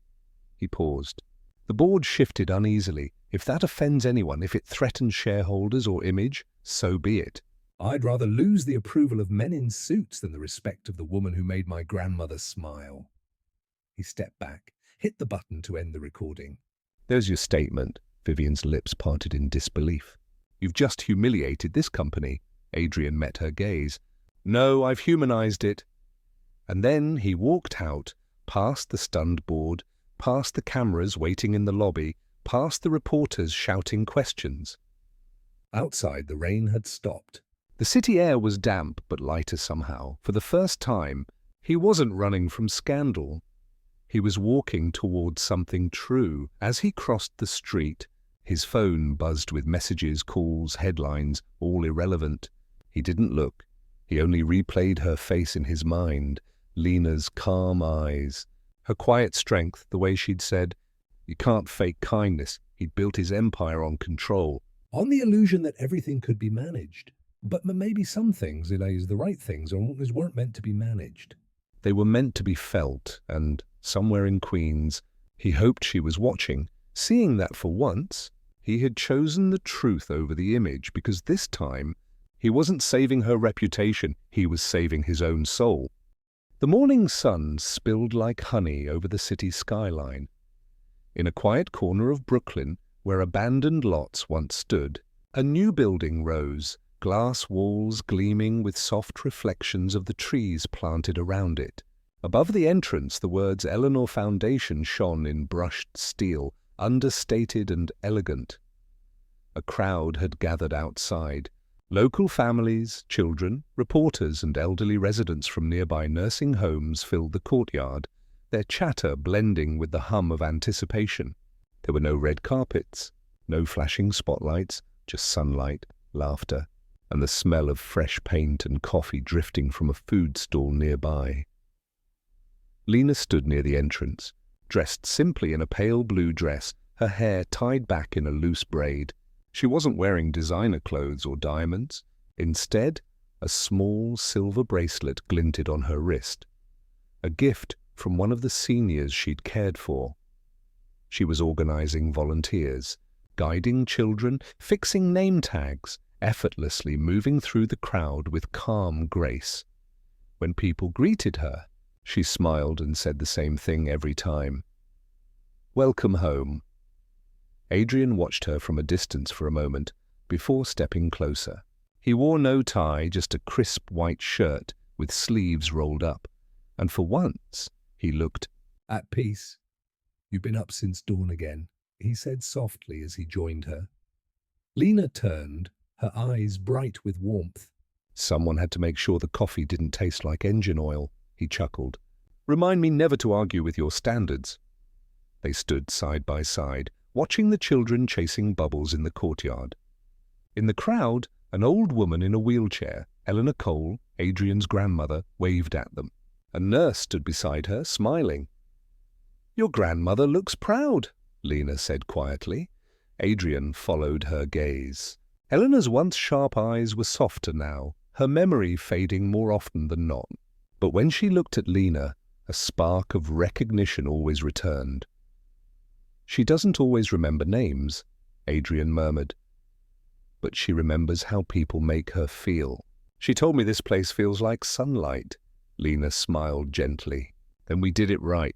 He paused. The board shifted uneasily. If that offends anyone, if it threatens shareholders or image, so be it. I'd rather lose the approval of men in suits than the respect of the woman who made my grandmother smile. He stepped back, hit the button to end the recording. There's your statement. Vivian's lips parted in disbelief. You've just humiliated this company. Adrian met her gaze. No, I've humanized it. And then he walked out, past the stunned board, past the cameras waiting in the lobby, past the reporters shouting questions. Outside, the rain had stopped. The city air was damp but lighter somehow. For the first time, he wasn't running from scandal. He was walking towards something true. As he crossed the street, his phone buzzed with messages, calls, headlines, all irrelevant. He didn't look. He only replayed her face in his mind, Lena's calm eyes, her quiet strength, the way she'd said, you can't fake kindness. He'd built his empire on control. On the illusion that everything could be managed. But maybe some things, the right things, weren't meant to be managed. They were meant to be felt, and somewhere in Queens, he hoped she was watching, seeing that for once, he had chosen the truth over the image, because this time, he wasn't saving her reputation, he was saving his own soul. The morning sun spilled like honey over the city skyline. In a quiet corner of Brooklyn, where abandoned lots once stood, a new building rose, glass walls gleaming with soft reflections of the trees planted around it. Above the entrance, the words Eleanor Foundation shone in brushed steel, understated and elegant. A crowd had gathered outside. Local families, children, reporters and elderly residents from nearby nursing homes filled the courtyard, their chatter blending with the hum of anticipation. There were no red carpets, no flashing spotlights, just sunlight, laughter, and the smell of fresh paint and coffee drifting from a food stall nearby. Lena stood near the entrance, dressed simply in a pale blue dress, her hair tied back in a loose braid. She wasn't wearing designer clothes or diamonds. Instead, a small silver bracelet glinted on her wrist, a gift from one of the seniors she'd cared for. She was organizing volunteers, guiding children, fixing name tags, effortlessly moving through the crowd with calm grace. When people greeted her, she smiled and said the same thing every time. Welcome home. Adrian watched her from a distance for a moment before stepping closer. He wore no tie, just a crisp white shirt with sleeves rolled up, and for once he looked at peace. You've been up since dawn again, he said softly as he joined her. Lena turned, her eyes bright with warmth. Someone had to make sure the coffee didn't taste like engine oil, he chuckled. Remind me never to argue with your standards. They stood side by side, watching the children chasing bubbles in the courtyard. In the crowd, an old woman in a wheelchair, Lena Cole, Adrian's grandmother, waved at them. A nurse stood beside her, smiling. "Your grandmother looks proud," Lena said quietly. Adrian followed her gaze. Eleanor's once sharp eyes were softer now, her memory fading more often than not. But when she looked at Lena, a spark of recognition always returned. "She doesn't always remember names," Adrian murmured. "But she remembers how people make her feel. She told me this place feels like sunlight." Lena smiled gently. "Then we did it right."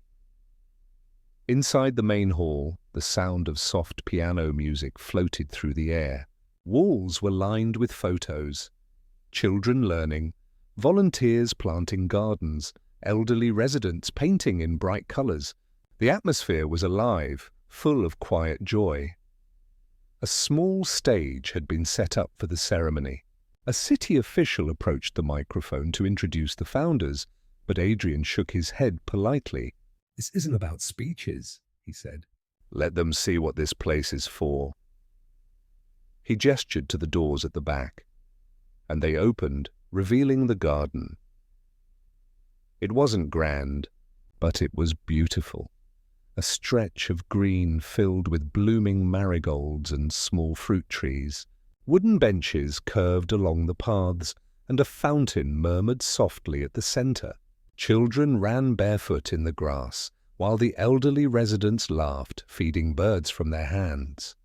Inside the main hall, the sound of soft piano music floated through the air. Walls were lined with photos. Children learning, volunteers planting gardens, elderly residents painting in bright colors. The atmosphere was alive, full of quiet joy. A small stage had been set up for the ceremony. A city official approached the microphone to introduce the founders, but Adrian shook his head politely. "This isn't about speeches," he said. "Let them see what this place is for." He gestured to the doors at the back, and they opened, revealing the garden. It wasn't grand, but it was beautiful. A stretch of green filled with blooming marigolds and small fruit trees. Wooden benches curved along the paths, and a fountain murmured softly at the center. Children ran barefoot in the grass, while the elderly residents laughed, feeding birds from their hands.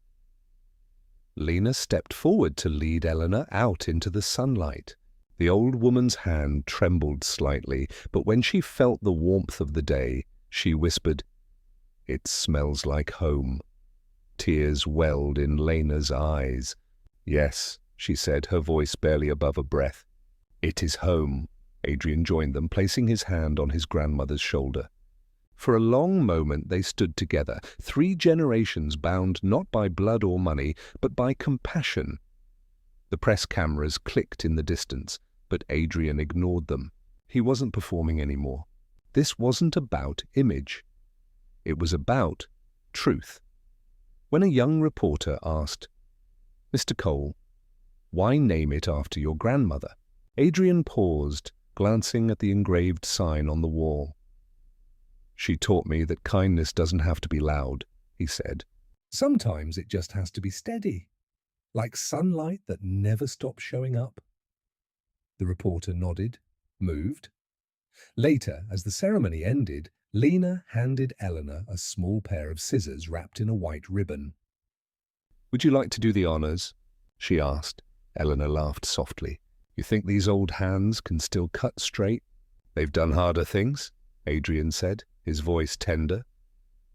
Lena stepped forward to lead Eleanor out into the sunlight. The old woman's hand trembled slightly, but when she felt the warmth of the day, she whispered, "It smells like home." Tears welled in Lena's eyes. "Yes," she said, her voice barely above a breath. "It is home." Adrian joined them, placing his hand on his grandmother's shoulder. For a long moment they stood together, 3 generations bound not by blood or money, but by compassion. The press cameras clicked in the distance, but Adrian ignored them. He wasn't performing anymore. This wasn't about image. It was about truth. When a young reporter asked, "Mr. Cole, why name it after your grandmother?" Adrian paused, glancing at the engraved sign on the wall. "She taught me that kindness doesn't have to be loud," he said. "Sometimes it just has to be steady, like sunlight that never stops showing up." The reporter nodded, moved. Later, as the ceremony ended, Lena handed Eleanor a small pair of scissors wrapped in a white ribbon. "Would you like to do the honors?" she asked. Eleanor laughed softly. "You think these old hands can still cut straight?" "They've done harder things," Adrian said, his voice tender.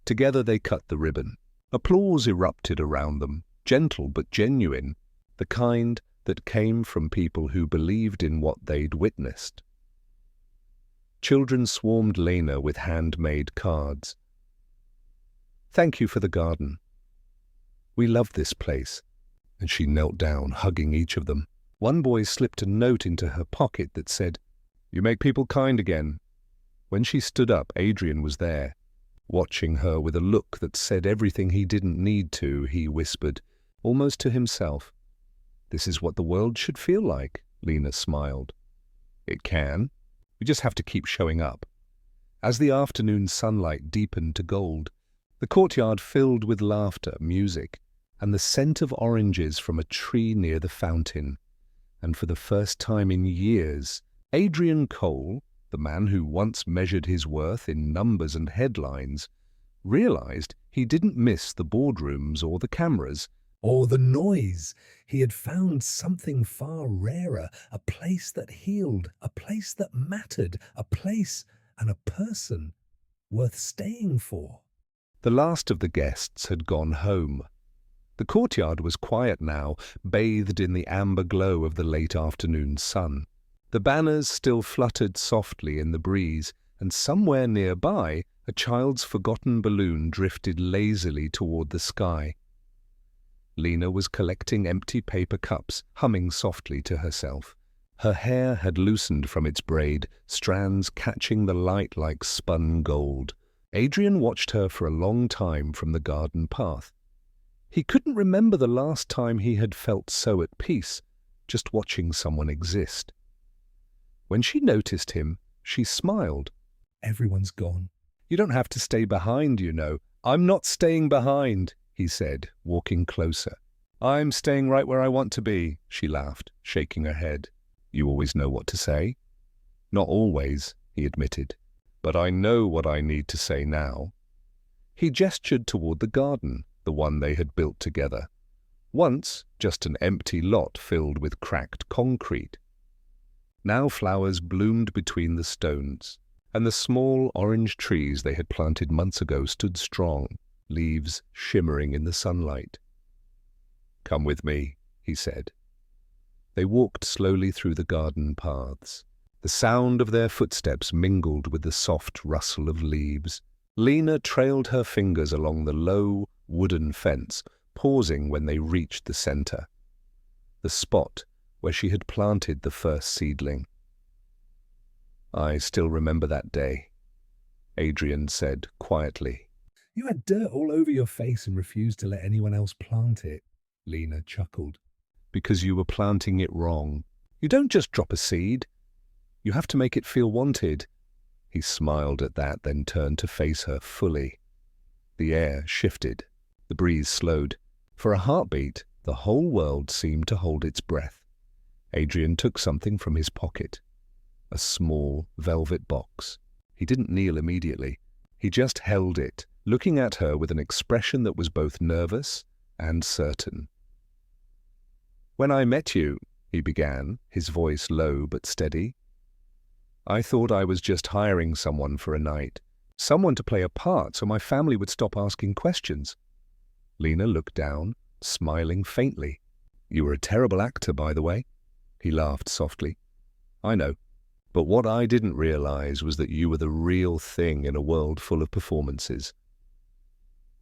Together they cut the ribbon. Applause erupted around them, gentle but genuine, the kind that came from people who believed in what they'd witnessed. Children swarmed Lena with handmade cards. "Thank you for the garden. We love this place." And she knelt down, hugging each of them. One boy slipped a note into her pocket that said, "You make people kind again." When she stood up, Adrian was there, watching her with a look that said everything he didn't need to. He whispered, almost to himself, "This is what the world should feel like." Lena smiled. "It can. We just have to keep showing up." As the afternoon sunlight deepened to gold, the courtyard filled with laughter, music, and the scent of oranges from a tree near the fountain. And for the first time in years, Adrian Cole, the man who once measured his worth in numbers and headlines, realized he didn't miss the boardrooms or the cameras. Or the noise. He had found something far rarer, a place that healed, a place that mattered, a place and a person worth staying for. The last of the guests had gone home. The courtyard was quiet now, bathed in the amber glow of the late afternoon sun. The banners still fluttered softly in the breeze, and somewhere nearby a child's forgotten balloon drifted lazily toward the sky. Lena was collecting empty paper cups, humming softly to herself. Her hair had loosened from its braid, strands catching the light like spun gold. Adrian watched her for a long time from the garden path. He couldn't remember the last time he had felt so at peace, just watching someone exist. When she noticed him, She smiled. Everyone's gone. You don't have to stay behind, you know. I'm not staying behind, he said, walking closer. I'm staying right where I want to be, she laughed, shaking her head. You always know what to say? Not always, he admitted, but I know what I need to say now. He gestured toward the garden, the one they had built together. Once just an empty lot filled with cracked concrete. Now flowers bloomed between the stones, and the small orange trees they had planted months ago stood strong, leaves shimmering in the sunlight. Come with me, he said. They walked slowly through the garden paths. The sound of their footsteps mingled with the soft rustle of leaves. Lena trailed her fingers along the low, wooden fence, pausing when they reached the center, the spot where she had planted the first seedling. I still remember that day, Adrian said quietly. You had dirt all over your face and refused to let anyone else plant it, Lena chuckled. Because you were planting it wrong. You don't just drop a seed. You have to make it feel wanted. He smiled at that, then turned to face her fully. The air shifted. The breeze slowed. For a heartbeat, the whole world seemed to hold its breath. Adrian took something from his pocket. A small velvet box. He didn't kneel immediately. He just held it, looking at her with an expression that was both nervous and certain. When I met you, he began, his voice low but steady, I thought I was just hiring someone for a night, someone to play a part so my family would stop asking questions. Lena looked down, smiling faintly. You were a terrible actor, by the way. He laughed softly. I know, but what I didn't realize was that you were the real thing in a world full of performances.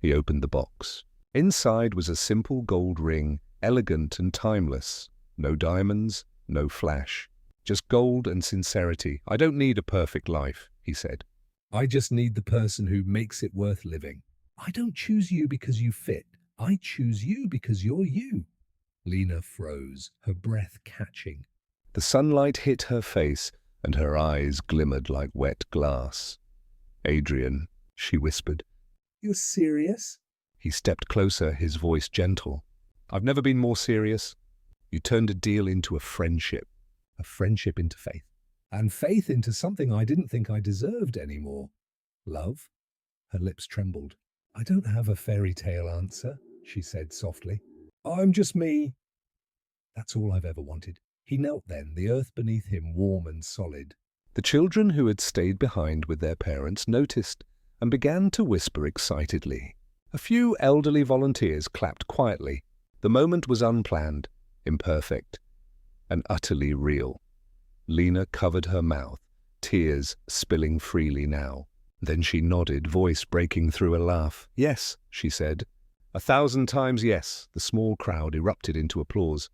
He opened the box. Inside was a simple gold ring, elegant and timeless. No diamonds, no flash. Just gold and sincerity. I don't need a perfect life, he said. I just need the person who makes it worth living. I don't choose you because you fit. I choose you because you're you. Lena froze, her breath catching. The sunlight hit her face, and her eyes glimmered like wet glass. Adrian, she whispered. You're serious? He stepped closer, his voice gentle. I've never been more serious. You turned a deal into a friendship into faith, and faith into something I didn't think I deserved anymore. Love? Her lips trembled. I don't have a fairy tale answer, she said softly. I'm just me. That's all I've ever wanted. He knelt then, the earth beneath him warm and solid. The children who had stayed behind with their parents noticed and began to whisper excitedly. A few elderly volunteers clapped quietly. The moment was unplanned, imperfect, and utterly real. Lena covered her mouth, tears spilling freely now. Then she nodded, voice breaking through a laugh. Yes, she said. 1,000 times yes. The small crowd erupted into applause.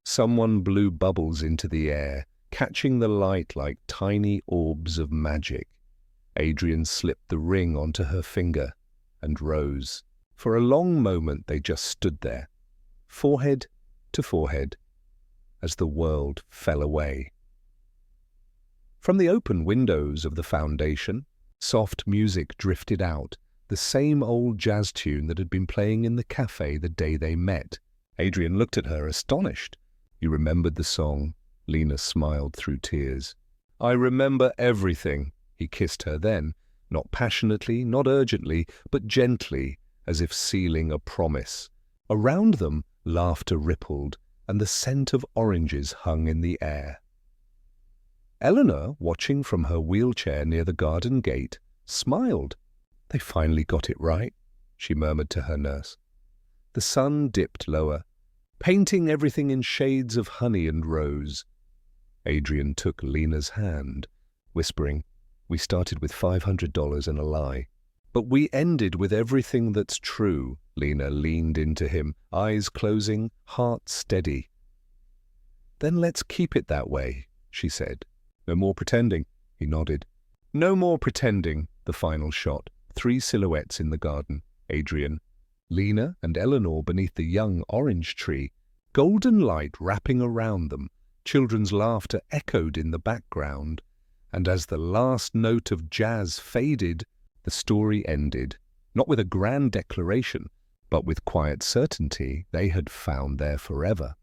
Someone blew bubbles into the air, catching the light like tiny orbs of magic. Adrian slipped the ring onto her finger and rose. For a long moment they just stood there, forehead to forehead, as the world fell away. From the open windows of the foundation, soft music drifted out, the same old jazz tune that had been playing in the cafe the day they met. Adrian looked at her, astonished. You remembered the song? Lena smiled through tears. I remember everything. He kissed her then, not passionately, not urgently, but gently, as if sealing a promise. Around them, laughter rippled, and the scent of oranges hung in the air. Eleanor, watching from her wheelchair near the garden gate, smiled. They finally got it right, she murmured to her nurse. The sun dipped lower, painting everything in shades of honey and rose. Adrian took Lena's hand, whispering, We started with $500 and a lie. But we ended with everything that's true. Lena leaned into him, eyes closing, heart steady. Then let's keep it that way, she said. No more pretending, he nodded. No more pretending, the final shot. 3 silhouettes in the garden. Adrian, Lena and Eleanor beneath the young orange tree, golden light wrapping around them. Children's laughter echoed in the background, And as the last note of jazz faded, the story ended, not with a grand declaration, but with quiet certainty they had found their forever.